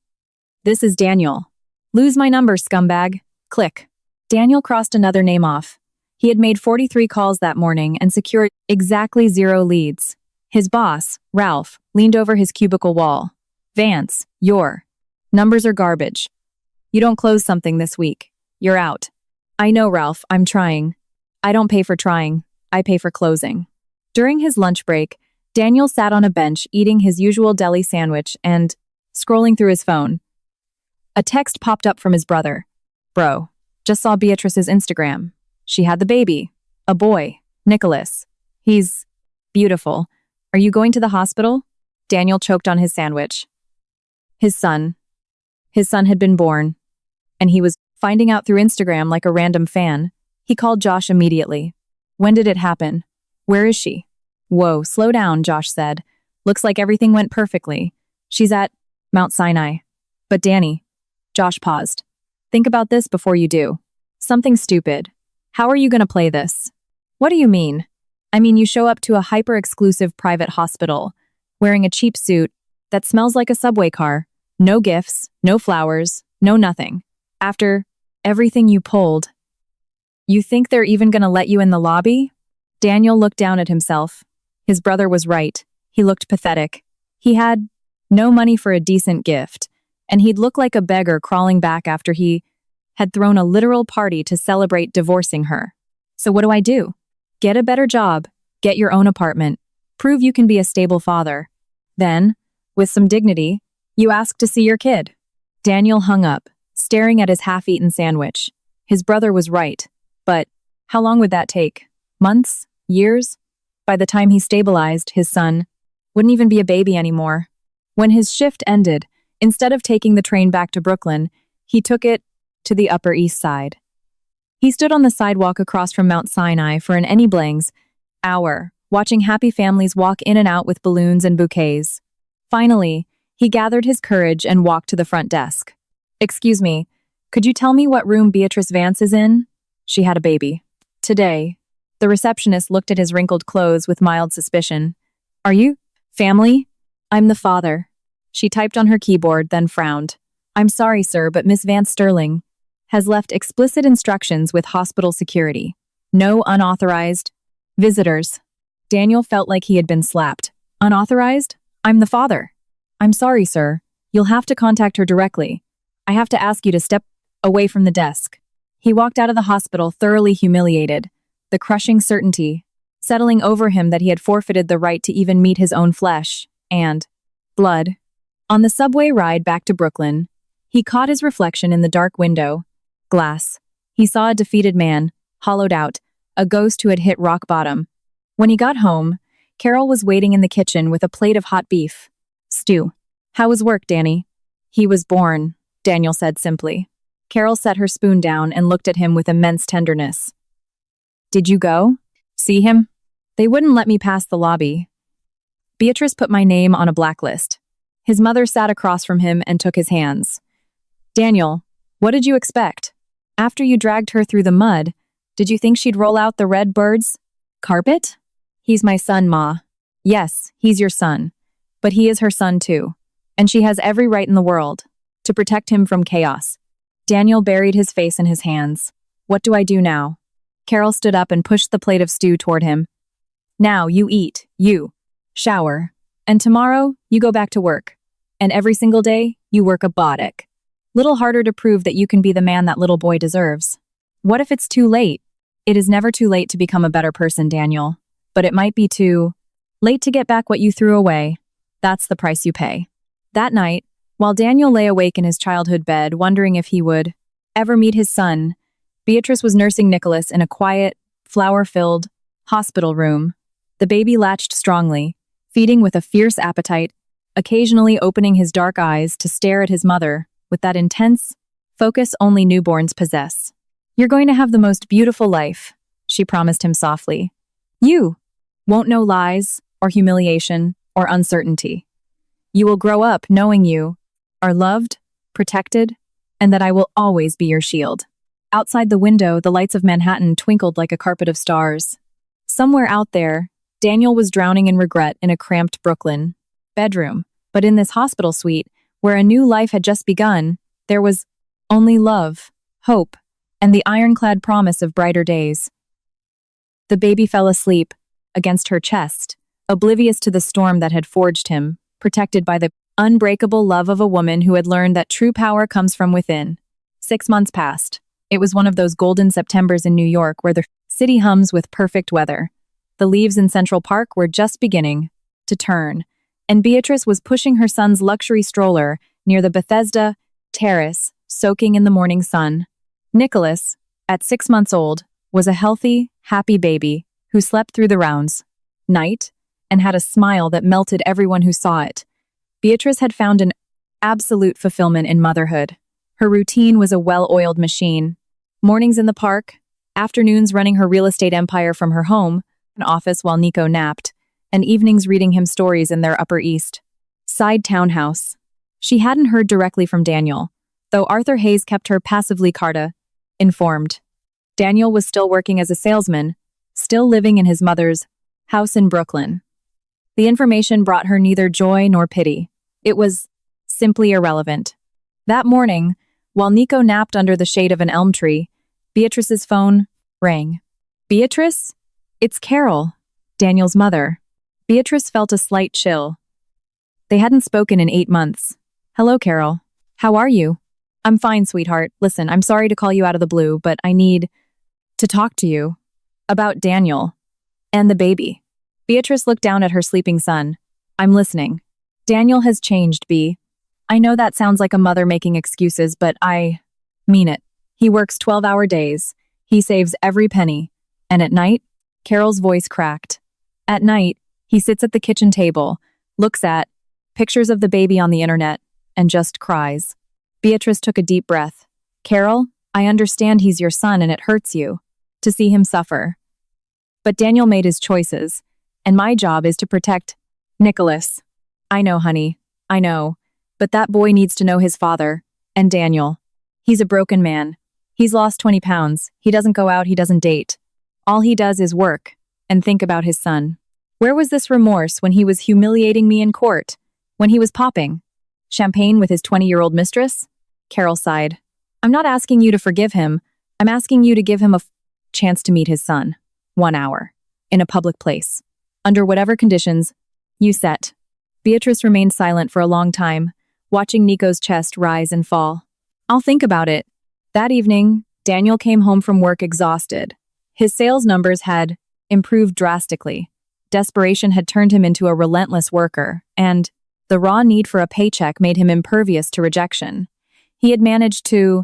This is Daniel. Lose my number, scumbag." Click. Daniel crossed another name off. He had made 43 calls that morning and secured exactly 0 leads. His boss, Ralph, leaned over his cubicle wall. "Vance, your numbers are garbage. You don't close something this week. You're out." "I know, Ralph, I'm trying." "I don't pay for trying. I pay for closing." During his lunch break, Daniel sat on a bench eating his usual deli sandwich and scrolling through his phone. A text popped up from his brother. "Bro, just saw Beatrice's Instagram. She had the baby. A boy, Nicholas. He's beautiful. Are you going to the hospital?" Daniel choked on his sandwich. His son had been born, and he was finding out through Instagram like a random fan. He called Josh immediately. "When did it happen? Where is she?" "Whoa, slow down," Josh said. "Looks like everything went perfectly. She's at Mount Sinai." "But Danny," Josh paused. "Think about this before you do. Something stupid. How are you going to play this?" "What do you mean?" "I mean, you show up to a hyper-exclusive private hospital, wearing a cheap suit, that smells like a subway car. No gifts, no flowers, no nothing. After everything you pulled, you think they're even gonna let you in the lobby? Daniel looked down at himself. His brother was right. He looked pathetic. He had no money for a decent gift, and he'd look like a beggar crawling back after he had thrown a literal party to celebrate divorcing her. So what do I do? Get a better job, get your own apartment, prove you can be a stable father. Then, with some dignity, you ask to see your kid. Daniel hung up, staring at his half-eaten sandwich. His brother was right, but how long would that take? Months? Years? By the time he stabilized, his son wouldn't even be a baby anymore. When his shift ended, instead of taking the train back to Brooklyn, he took it to the Upper East Side. He stood on the sidewalk across from Mount Sinai for an any-blanks hour, watching happy families walk in and out with balloons and bouquets. Finally, he gathered his courage and walked to the front desk. "Excuse me, could you tell me what room Beatrice Vance is in?" She had a baby. Today. The receptionist looked at his wrinkled clothes with mild suspicion. "Are you family?" "I'm the father." She typed on her keyboard, then frowned. "I'm sorry, sir, but Miss Vance Sterling has left explicit instructions with hospital security. No unauthorized visitors." Daniel felt like he had been slapped. "Unauthorized? I'm the father." "I'm sorry, sir. You'll have to contact her directly. I have to ask you to step away from the desk." He walked out of the hospital thoroughly humiliated, the crushing certainty settling over him that he had forfeited the right to even meet his own flesh and blood. On the subway ride back to Brooklyn, he caught his reflection in the dark window glass. He saw a defeated man, hollowed out, a ghost who had hit rock bottom. When he got home, Carol was waiting in the kitchen with a plate of hot beef stew. "How was work, Danny?" "He was born," Daniel said simply. Carol set her spoon down and looked at him with immense tenderness. "Did you go? See him?" "They wouldn't let me pass the lobby. Beatrice put my name on a blacklist." His mother sat across from him and took his hands. "Daniel, what did you expect? After you dragged her through the mud, did you think she'd roll out the red bird's carpet?" "He's my son, Ma." "Yes, he's your son. But he is her son too. And she has every right in the world to protect him from chaos." Daniel buried his face in his hands. "What do I do now?" Carol stood up and pushed the plate of stew toward him. "Now you eat, you shower, and tomorrow you go back to work. And every single day you work a bodic. Little harder to prove that you can be the man that little boy deserves." "What if it's too late?" "It is never too late to become a better person, Daniel. But it might be too late to get back what you threw away. That's the price you pay." That night, while Daniel lay awake in his childhood bed, wondering if he would ever meet his son, Beatrice was nursing Nicholas in a quiet, flower-filled hospital room. The baby latched strongly, feeding with a fierce appetite, occasionally opening his dark eyes to stare at his mother with that intense focus only newborns possess. "You're going to have the most beautiful life," she promised him softly. "You won't know lies or humiliation or uncertainty. You will grow up knowing you are loved, protected, and that I will always be your shield." Outside the window, the lights of Manhattan twinkled like a carpet of stars. Somewhere out there, Daniel was drowning in regret in a cramped Brooklyn bedroom. But in this hospital suite, where a new life had just begun, there was only love, hope, and the ironclad promise of brighter days. The baby fell asleep against her chest, oblivious to the storm that had forged him, protected by the unbreakable love of a woman who had learned that true power comes from within. 6 months passed. It was one of those golden Septembers in New York where the city hums with perfect weather. The leaves in Central Park were just beginning to turn, and Beatrice was pushing her son's luxury stroller near the Bethesda terrace, soaking in the morning sun. Nicholas, at 6 months old, was a healthy, happy baby who slept through the rounds night and had a smile that melted everyone who saw it. Beatrice had found an absolute fulfillment in motherhood. Her routine was a well-oiled machine. Mornings in the park, afternoons running her real estate empire from her home, an office while Nico napped, and evenings reading him stories in their Upper East Side townhouse. She hadn't heard directly from Daniel, though Arthur Hayes kept her passively informed. Daniel was still working as a salesman, still living in his mother's house in Brooklyn. The information brought her neither joy nor pity. It was simply irrelevant. That morning, while Nico napped under the shade of an elm tree, Beatrice's phone rang. Beatrice? It's Carol, Daniel's mother. Beatrice felt a slight chill. They hadn't spoken in 8 months. Hello, Carol. How are you? I'm fine, sweetheart. Listen, I'm sorry to call you out of the blue, but I need to talk to you about Daniel and the baby. Beatrice looked down at her sleeping son. I'm listening. Daniel has changed, Bea. I know that sounds like a mother making excuses, but I mean it. He works 12-hour days. He saves every penny. And at night, Carol's voice cracked. At night, he sits at the kitchen table, looks at pictures of the baby on the internet, and just cries. Beatrice took a deep breath. Carol, I understand he's your son and it hurts you to see him suffer. But Daniel made his choices, and my job is to protect Nicholas. I know, honey. I know. But that boy needs to know his father. And Daniel. He's a broken man. He's lost 20 pounds. He doesn't go out, he doesn't date. All he does is work and think about his son. Where was this remorse when he was humiliating me in court? When he was popping champagne with his 20-year-old mistress? Carol sighed. I'm not asking you to forgive him. I'm asking you to give him a chance to meet his son. 1 hour. In a public place. Under whatever conditions you set. Beatrice remained silent for a long time, watching Nico's chest rise and fall. I'll think about it. That evening, Daniel came home from work exhausted. His sales numbers had improved drastically. Desperation had turned him into a relentless worker, and the raw need for a paycheck made him impervious to rejection. He had managed to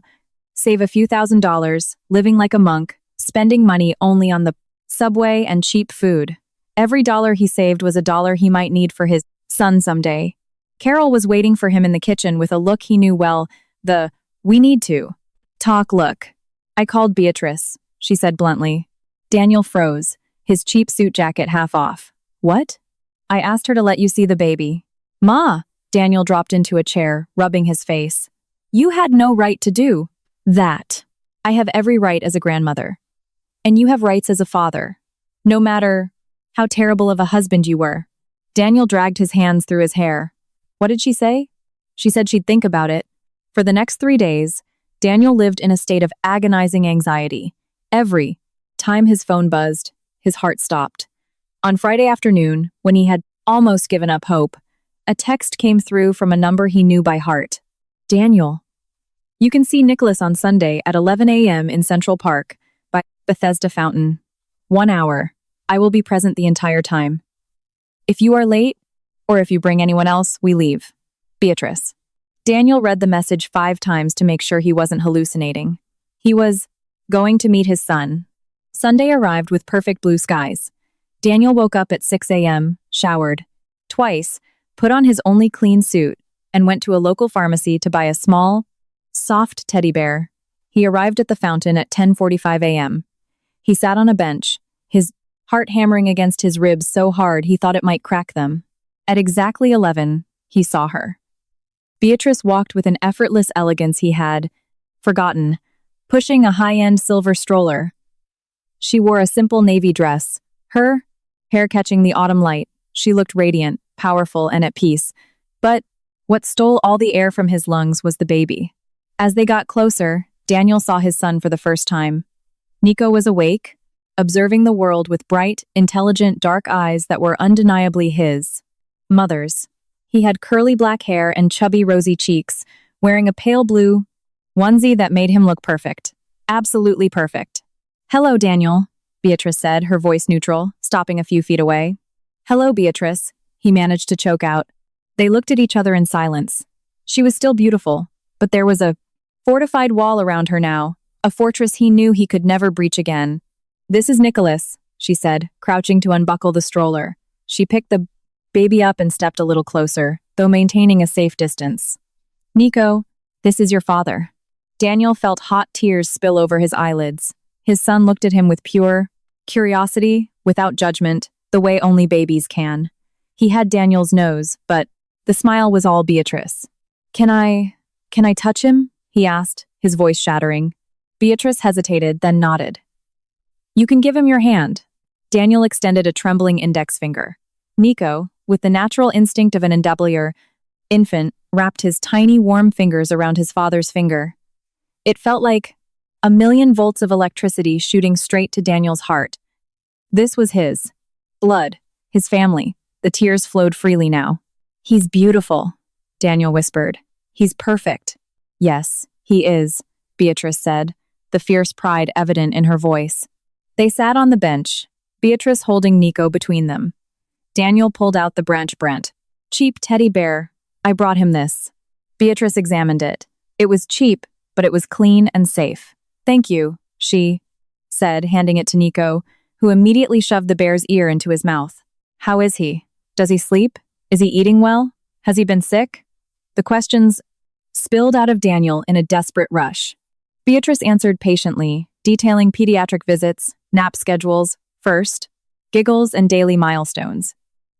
save a few $1,000s, living like a monk, spending money only on the subway and cheap food. Every dollar he saved was a dollar he might need for his son someday. Carol was waiting for him in the kitchen with a look he knew well, we need to talk look. I called Beatrice, she said bluntly. Daniel froze, his cheap suit jacket half off. What? I asked her to let you see the baby. Ma! Daniel dropped into a chair, rubbing his face. You had no right to do that. I have every right as a grandmother. And you have rights as a father. No matter how terrible of a husband you were. Daniel dragged his hands through his hair. What did she say? She said she'd think about it. For the next 3 days, Daniel lived in a state of agonizing anxiety. Every time his phone buzzed, his heart stopped. On Friday afternoon, when he had almost given up hope, a text came through from a number he knew by heart. Daniel. You can see Nicholas on Sunday at 11 a.m. in Central Park by Bethesda Fountain. 1 hour. I will be present the entire time. If you are late, or if you bring anyone else, we leave. Beatrice. Daniel read the message 5 times to make sure he wasn't hallucinating. He was going to meet his son. Sunday arrived with perfect blue skies. Daniel woke up at 6 a.m., showered twice, put on his only clean suit, and went to a local pharmacy to buy a small, soft teddy bear. He arrived at the fountain at 10:45 a.m. He sat on a bench, his heart hammering against his ribs so hard he thought it might crack them. At exactly 11, he saw her. Beatrice walked with an effortless elegance he had forgotten, pushing a high-end silver stroller. She wore a simple navy dress, her hair catching the autumn light. She looked radiant, powerful, and at peace. But what stole all the air from his lungs was the baby. As they got closer, Daniel saw his son for the first time. Nico was awake, observing the world with bright, intelligent, dark eyes that were undeniably his mother's. He had curly black hair and chubby rosy cheeks, wearing a pale blue onesie that made him look perfect. Absolutely perfect. Hello, Daniel, Beatrice said, her voice neutral, stopping a few feet away. Hello, Beatrice, he managed to choke out. They looked at each other in silence. She was still beautiful, but there was a fortified wall around her now, a fortress he knew he could never breach again. This is Nicholas, she said, crouching to unbuckle the stroller. She picked the baby up and stepped a little closer, though maintaining a safe distance. Nico, this is your father. Daniel felt hot tears spill over his eyelids. His son looked at him with pure curiosity, without judgment, the way only babies can. He had Daniel's nose, but the smile was all Beatrice. Can I touch him? He asked, his voice shattering. Beatrice hesitated, then nodded. You can give him your hand. Daniel extended a trembling index finger. Nico, with the natural instinct of an endeavor, infant, wrapped his tiny warm fingers around his father's finger. It felt like 1,000,000 volts of electricity shooting straight to Daniel's heart. This was his blood, his family. The tears flowed freely now. "He's beautiful," Daniel whispered. "He's perfect." "Yes, he is," Beatrice said, the fierce pride evident in her voice. They sat on the bench, Beatrice holding Nico between them. Daniel pulled out the branch Brent. "Cheap teddy bear. I brought him this." Beatrice examined it. It was cheap, but it was clean and safe. "Thank you," she said, handing it to Nico, who immediately shoved the bear's ear into his mouth. "How is he? Does he sleep? Is he eating well? Has he been sick?" The questions spilled out of Daniel in a desperate rush. Beatrice answered patiently, detailing pediatric visits, nap schedules, first, giggles, and daily milestones.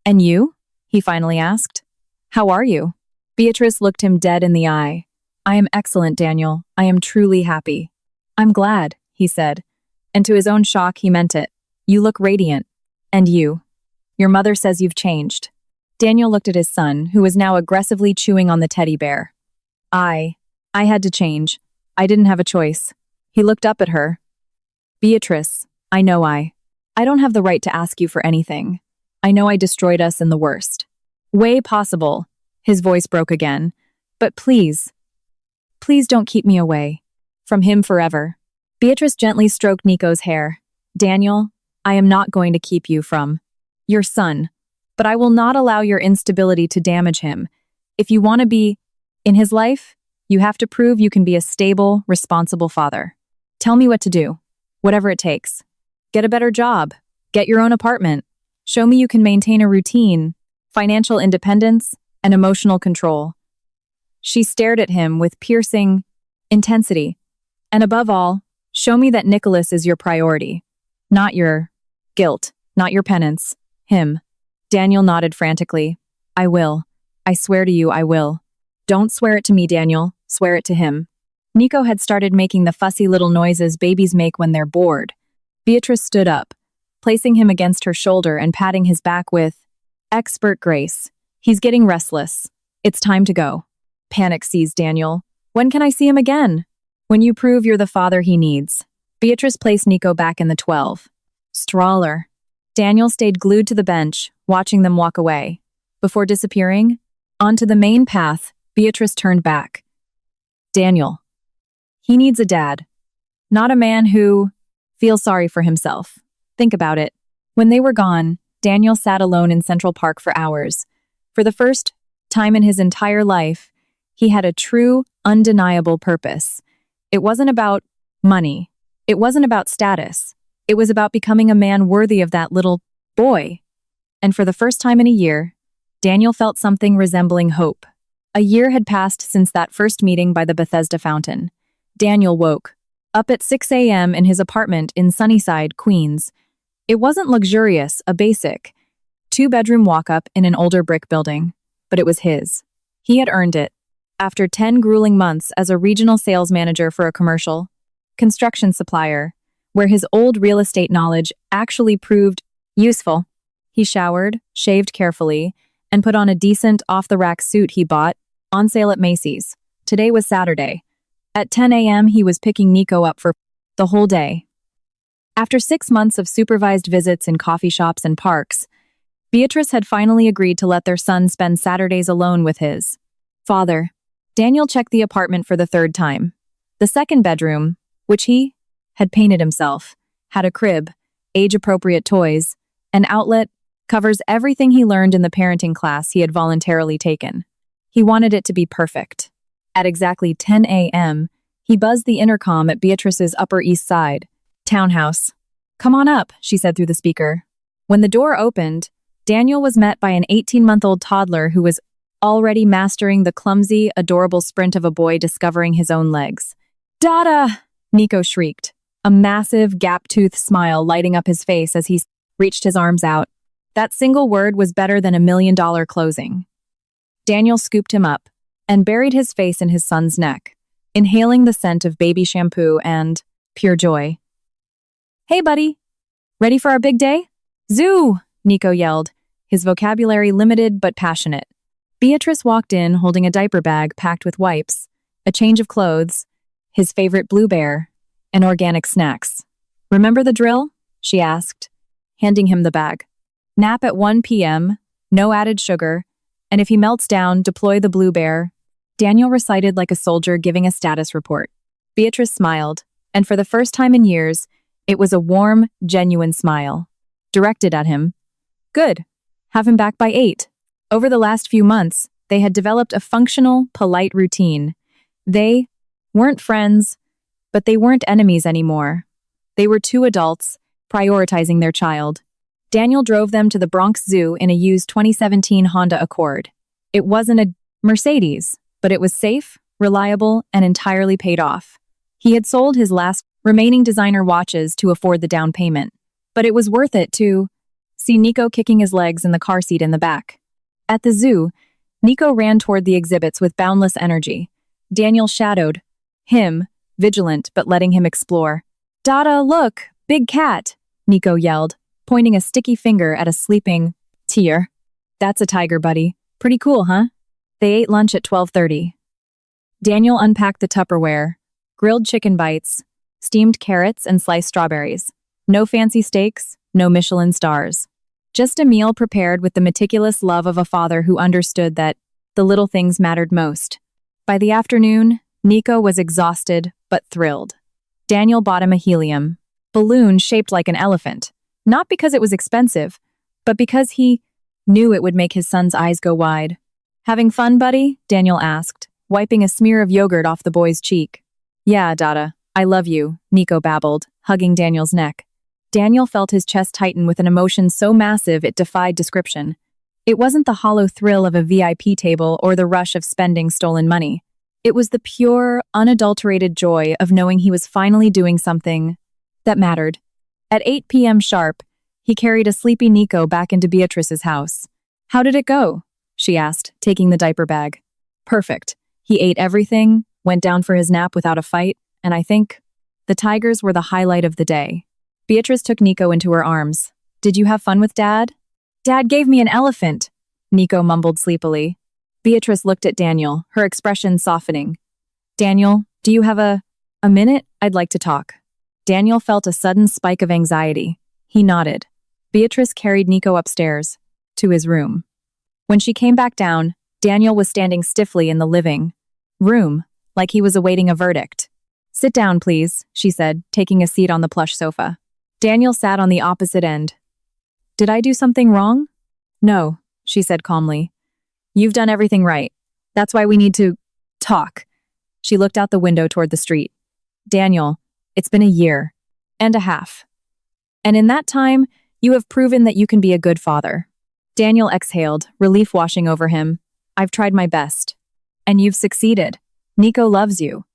"And you?" he finally asked. "How are you?" Beatrice looked him dead in the eye. "I am excellent, Daniel. I am truly happy." "I'm glad," he said, and to his own shock he meant it. "You look radiant. And you? Your mother says you've changed." Daniel looked at his son, who was now aggressively chewing on the teddy bear. I had to change. I didn't have a choice." He looked up at her. "Beatrice, I know I don't have the right to ask you for anything. I know I destroyed us in the worst way possible." His voice broke again. "But please don't keep me away from him forever." Beatrice gently stroked Nico's hair. "Daniel, I am not going to keep you from your son, but I will not allow your instability to damage him. If you want to be in his life, you have to prove you can be a stable, responsible father. Tell me what to do, whatever it takes. Get a better job, get your own apartment, show me you can maintain a routine, financial independence, and emotional control." She stared at him with piercing intensity. "And above all, show me that Nicholas is your priority, not your guilt, not your penance, him." Daniel nodded frantically. "I will. I swear to you I will." "Don't swear it to me, Daniel. Swear it to him." Nico had started making the fussy little noises babies make when they're bored. Beatrice stood up, placing him against her shoulder and patting his back with expert grace. "He's getting restless. It's time to go." Panic seized Daniel. "When can I see him again?" "When you prove you're the father he needs." Beatrice placed Nico back in the 12. Strawler. Daniel stayed glued to the bench, watching them walk away. Before disappearing, onto the main path, Beatrice turned back. "Daniel. He needs a dad. Not a man who feels sorry for himself. Think about it." When they were gone, Daniel sat alone in Central Park for hours. For the first time in his entire life, he had a true, undeniable purpose. It wasn't about money. It wasn't about status. It was about becoming a man worthy of that little boy. And for the first time in a year, Daniel felt something resembling hope. A year had passed since that first meeting by the Bethesda fountain. Daniel woke, up at 6 a.m. in his apartment in Sunnyside, Queens. It wasn't luxurious, a basic, two-bedroom walk-up in an older brick building, but it was his. He had earned it. After 10 grueling months as a regional sales manager for a commercial construction supplier, where his old real estate knowledge actually proved useful. He showered, shaved carefully, and put on a decent off-the-rack suit he bought, on sale at Macy's. Today was Saturday. At 10 a.m., he was picking Nico up for the whole day. After 6 months of supervised visits in coffee shops and parks, Beatrice had finally agreed to let their son spend Saturdays alone with his father. Daniel checked the apartment for the 3rd time. The second bedroom, which he had painted himself, had a crib, age-appropriate toys, an outlet, covers everything he learned in the parenting class he had voluntarily taken. He wanted it to be perfect. At exactly 10 a.m., he buzzed the intercom at Beatrice's Upper East Side townhouse. "Come on up," she said through the speaker. When the door opened, Daniel was met by an 18-month-old toddler who was already mastering the clumsy, adorable sprint of a boy discovering his own legs. "Dada!" Nico shrieked, a massive, gap-toothed smile lighting up his face as he reached his arms out. That single word was better than $1 million closing. Daniel scooped him up and buried his face in his son's neck, inhaling the scent of baby shampoo and pure joy. "Hey, buddy. Ready for our big day?" "Zoo!" Nico yelled, his vocabulary limited but passionate. Beatrice walked in holding a diaper bag packed with wipes, a change of clothes, his favorite Blue Bear, and organic snacks. "Remember the drill?" she asked, handing him the bag. "Nap at 1 p.m., no added sugar, and if he melts down, deploy the Blue Bear." Daniel recited like a soldier giving a status report. Beatrice smiled, and for the first time in years, it was a warm, genuine smile. Directed at him. "Good. Have him back by 8. Over the last few months, they had developed a functional, polite routine. They weren't friends, but they weren't enemies anymore. They were two adults, prioritizing their child. Daniel drove them to the Bronx Zoo in a used 2017 Honda Accord. It wasn't a Mercedes, but it was safe, reliable, and entirely paid off. He had sold his last remaining designer watches to afford the down payment, but it was worth it to see Nico kicking his legs in the car seat in the back. At the zoo, Nico ran toward the exhibits with boundless energy. Daniel shadowed him, vigilant but letting him explore. "Dada, look! Big cat!" Nico yelled, pointing a sticky finger at a sleeping tiger. "That's a tiger, buddy. Pretty cool, huh?" They ate lunch at 12:30. Daniel unpacked the Tupperware, grilled chicken bites, steamed carrots, and sliced strawberries. No fancy steaks, no Michelin stars. Just a meal prepared with the meticulous love of a father who understood that the little things mattered most. By the afternoon, Nico was exhausted but thrilled. Daniel bought him a helium balloon shaped like an elephant, not because it was expensive, but because he knew it would make his son's eyes go wide. "Having fun, buddy?" Daniel asked, wiping a smear of yogurt off the boy's cheek. "Yeah, Dada, I love you," Nico babbled, hugging Daniel's neck. Daniel felt his chest tighten with an emotion so massive it defied description. It wasn't the hollow thrill of a VIP table or the rush of spending stolen money. It was the pure, unadulterated joy of knowing he was finally doing something that mattered. At 8 p.m. sharp, he carried a sleepy Nico back into Beatrice's house. "How did it go?" she asked, taking the diaper bag. "Perfect. He ate everything, went down for his nap without a fight, and I think the tigers were the highlight of the day." Beatrice took Nico into her arms. "Did you have fun with Dad?" "Dad gave me an elephant," Nico mumbled sleepily. Beatrice looked at Daniel, her expression softening. "Daniel, do you have a minute? I'd like to talk." Daniel felt a sudden spike of anxiety. He nodded. Beatrice carried Nico upstairs, to his room. When she came back down, Daniel was standing stiffly in the living room, like he was awaiting a verdict. "Sit down, please," she said, taking a seat on the plush sofa. Daniel sat on the opposite end. "Did I do something wrong?" "No," she said calmly. "You've done everything right. That's why we need to talk." She looked out the window toward the street. "Daniel, it's been a year and a half. And in that time, you have proven that you can be a good father." Daniel exhaled, relief washing over him. "I've tried my best. And you've succeeded. Nico loves you.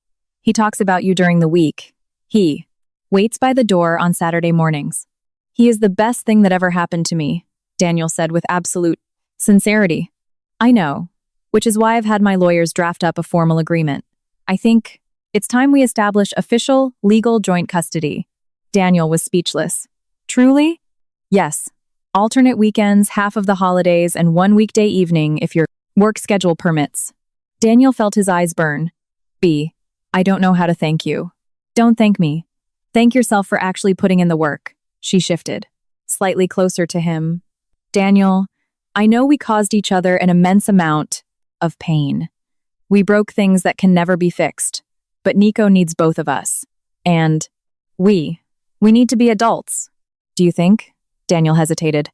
He talks about you during the week. He waits by the door on Saturday mornings. He is the best thing that ever happened to me," Daniel said with absolute sincerity. "I know, which is why I've had my lawyers draft up a formal agreement. I think it's time we establish official, legal joint custody." Daniel was speechless. "Truly?" "Yes. Alternate weekends, half of the holidays, and one weekday evening if your work schedule permits." Daniel felt his eyes burn. I don't know how to thank you." "Don't thank me. Thank yourself for actually putting in the work." She shifted, slightly closer to him. "Daniel, I know we caused each other an immense amount of pain. We broke things that can never be fixed, but Nico needs both of us. And we need to be adults. Do you think?" Daniel hesitated.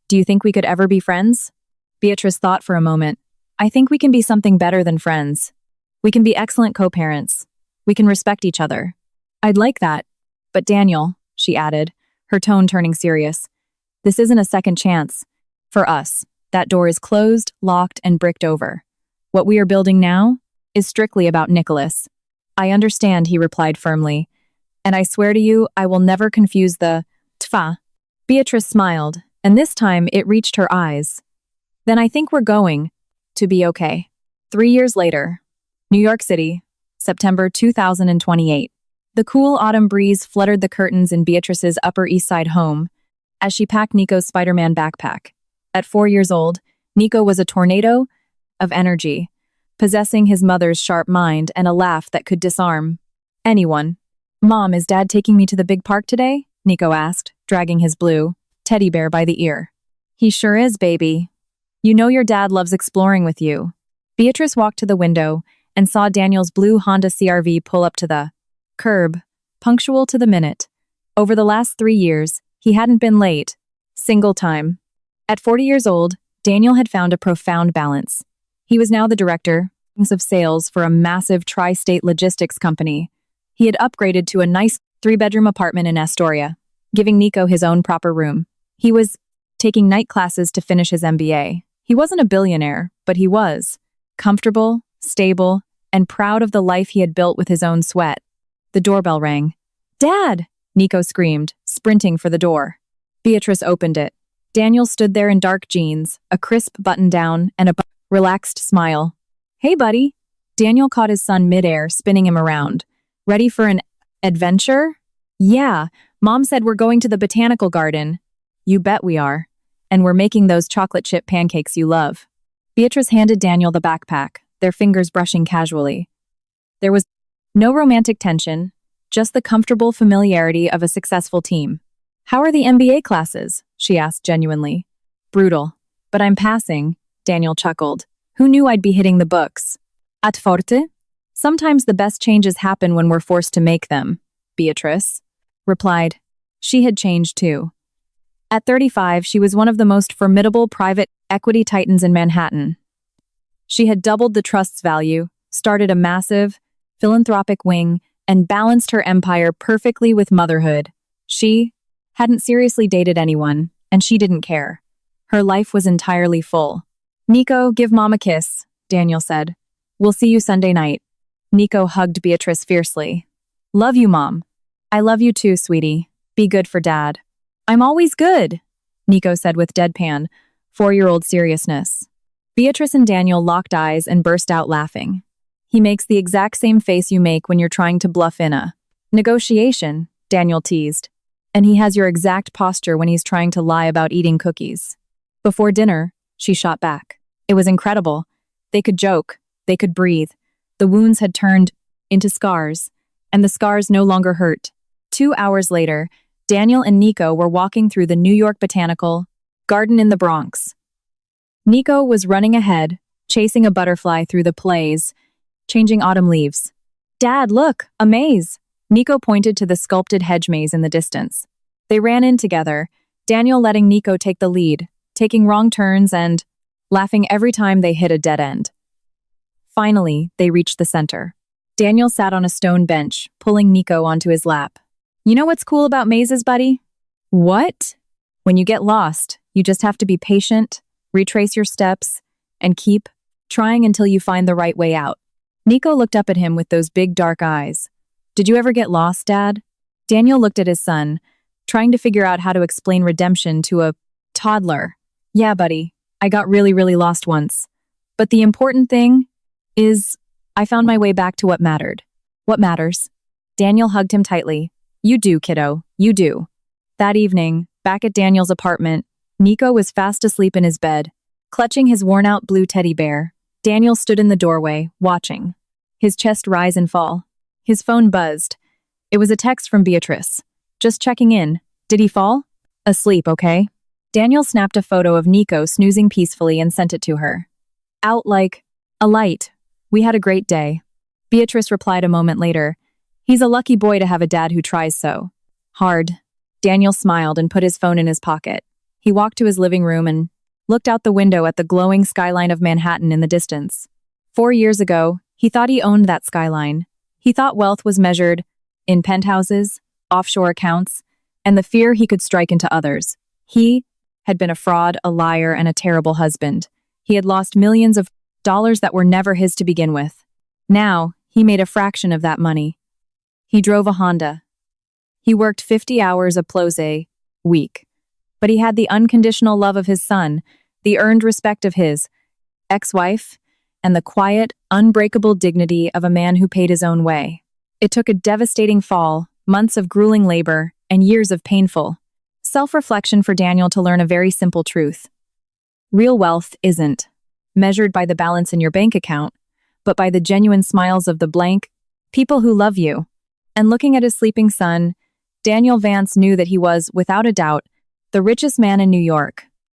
"Do you think we could ever be friends?" Beatrice thought for a moment. "I think we can be something better than friends. We can be excellent co-parents. We can respect each other." "I'd like that. But Daniel," she added, her tone turning serious, "this isn't a second chance. For us, that door is closed, locked, and bricked over. What we are building now is strictly about Nicholas." "I understand," he replied firmly. "And I swear to you, I will never confuse the tfa." Beatrice smiled, and this time it reached her eyes. "Then I think we're going to be okay." 3 years later, New York City, September 2028. The cool autumn breeze fluttered the curtains in Beatrice's Upper East Side home as she packed Nico's Spider-Man backpack. At 4 years old, Nico was a tornado of energy, possessing his mother's sharp mind and a laugh that could disarm anyone. "Mom, is Dad taking me to the big park today?" Nico asked, dragging his blue teddy bear by the ear. "He sure is, baby. You know your dad loves exploring with you." Beatrice walked to the window and saw Daniel's blue Honda CR-V pull up to the curb, punctual to the minute. Over the last 3 years, he hadn't been late, single time. At 40 years old, Daniel had found a profound balance. He was now the director of sales for a massive tri-state logistics company. He had upgraded to a nice 3-bedroom apartment in Astoria, giving Nico his own proper room. He was taking night classes to finish his MBA. He wasn't a billionaire, but he was comfortable, stable, and proud of the life he had built with his own sweat. The doorbell rang. "Dad!" Nico screamed, sprinting for the door. Beatrice opened it. Daniel stood there in dark jeans, a crisp button-down, and a relaxed smile. "Hey, buddy." Daniel caught his son midair, spinning him around. "Ready for an adventure?" "Yeah, Mom said we're going to the botanical garden." "You bet we are. And we're making those chocolate chip pancakes you love." Beatrice handed Daniel the backpack, their fingers brushing casually. There was no romantic tension, just the comfortable familiarity of a successful team. "How are the MBA classes?" she asked genuinely. "Brutal. But I'm passing," Daniel chuckled. "Who knew I'd be hitting the books?" "At forte?" "Sometimes the best changes happen when we're forced to make them," Beatrice replied. She had changed too. At 35, she was one of the most formidable private equity titans in Manhattan. She had doubled the trust's value, started a massive, philanthropic wing, and balanced her empire perfectly with motherhood. She hadn't seriously dated anyone, and she didn't care. Her life was entirely full. "Nico, give Mom a kiss," Daniel said. "We'll see you Sunday night." Nico hugged Beatrice fiercely. "Love you, Mom." "I love you too, sweetie. Be good for Dad." "I'm always good," Nico said with deadpan, 4-year-old seriousness. Beatrice and Daniel locked eyes and burst out laughing. "He makes the exact same face you make when you're trying to bluff in a negotiation," Daniel teased. "And he has your exact posture when he's trying to lie about eating cookies." Before dinner, she shot back. It was incredible. They could joke, they could breathe. The wounds had turned into scars, and the scars no longer hurt. 2 hours later, Daniel and Nico were walking through the New York Botanical Garden in the Bronx. Nico was running ahead, chasing a butterfly through the plays, changing autumn leaves. "Dad, look, a maze!" Nico pointed to the sculpted hedge maze in the distance. They ran in together, Daniel letting Nico take the lead, taking wrong turns and laughing every time they hit a dead end. Finally, they reached the center. Daniel sat on a stone bench, pulling Nico onto his lap. "You know what's cool about mazes, buddy?" "What?" "When you get lost, you just have to be patient, retrace your steps, and keep trying until you find the right way out." Nico looked up at him with those big dark eyes. "Did you ever get lost, Dad?" Daniel looked at his son, trying to figure out how to explain redemption to a toddler. "Yeah, buddy, I got really lost once. But the important thing is, I found my way back to what mattered." "What matters?" Daniel hugged him tightly. "You do, kiddo, you do." That evening, back at Daniel's apartment, Nico was fast asleep in his bed. Clutching his worn-out blue teddy bear, Daniel stood in the doorway, watching, his chest rise and fall. His phone buzzed. It was a text from Beatrice. "Just checking in. Did he fall?" "Asleep, okay?" Daniel snapped a photo of Nico snoozing peacefully and sent it to her. "Out like a light. We had a great day." Beatrice replied a moment later. "He's a lucky boy to have a dad who tries so hard." Daniel smiled and put his phone in his pocket. He walked to his living room and looked out the window at the glowing skyline of Manhattan in the distance. 4 years ago, he thought he owned that skyline. He thought wealth was measured in penthouses, offshore accounts, and the fear he could strike into others. He had been a fraud, a liar, and a terrible husband. He had lost millions of dollars that were never his to begin with. Now, he made a fraction of that money. He drove a Honda. He worked 50 hours a plose week. But he had the unconditional love of his son, the earned respect of his ex-wife, and the quiet, unbreakable dignity of a man who paid his own way. It took a devastating fall, months of grueling labor, and years of painful self-reflection for Daniel to learn a very simple truth. Real wealth isn't measured by the balance in your bank account, but by the genuine smiles of the blank people who love you. And looking at his sleeping son, Daniel Vance knew that he was, without a doubt, the richest man in New York.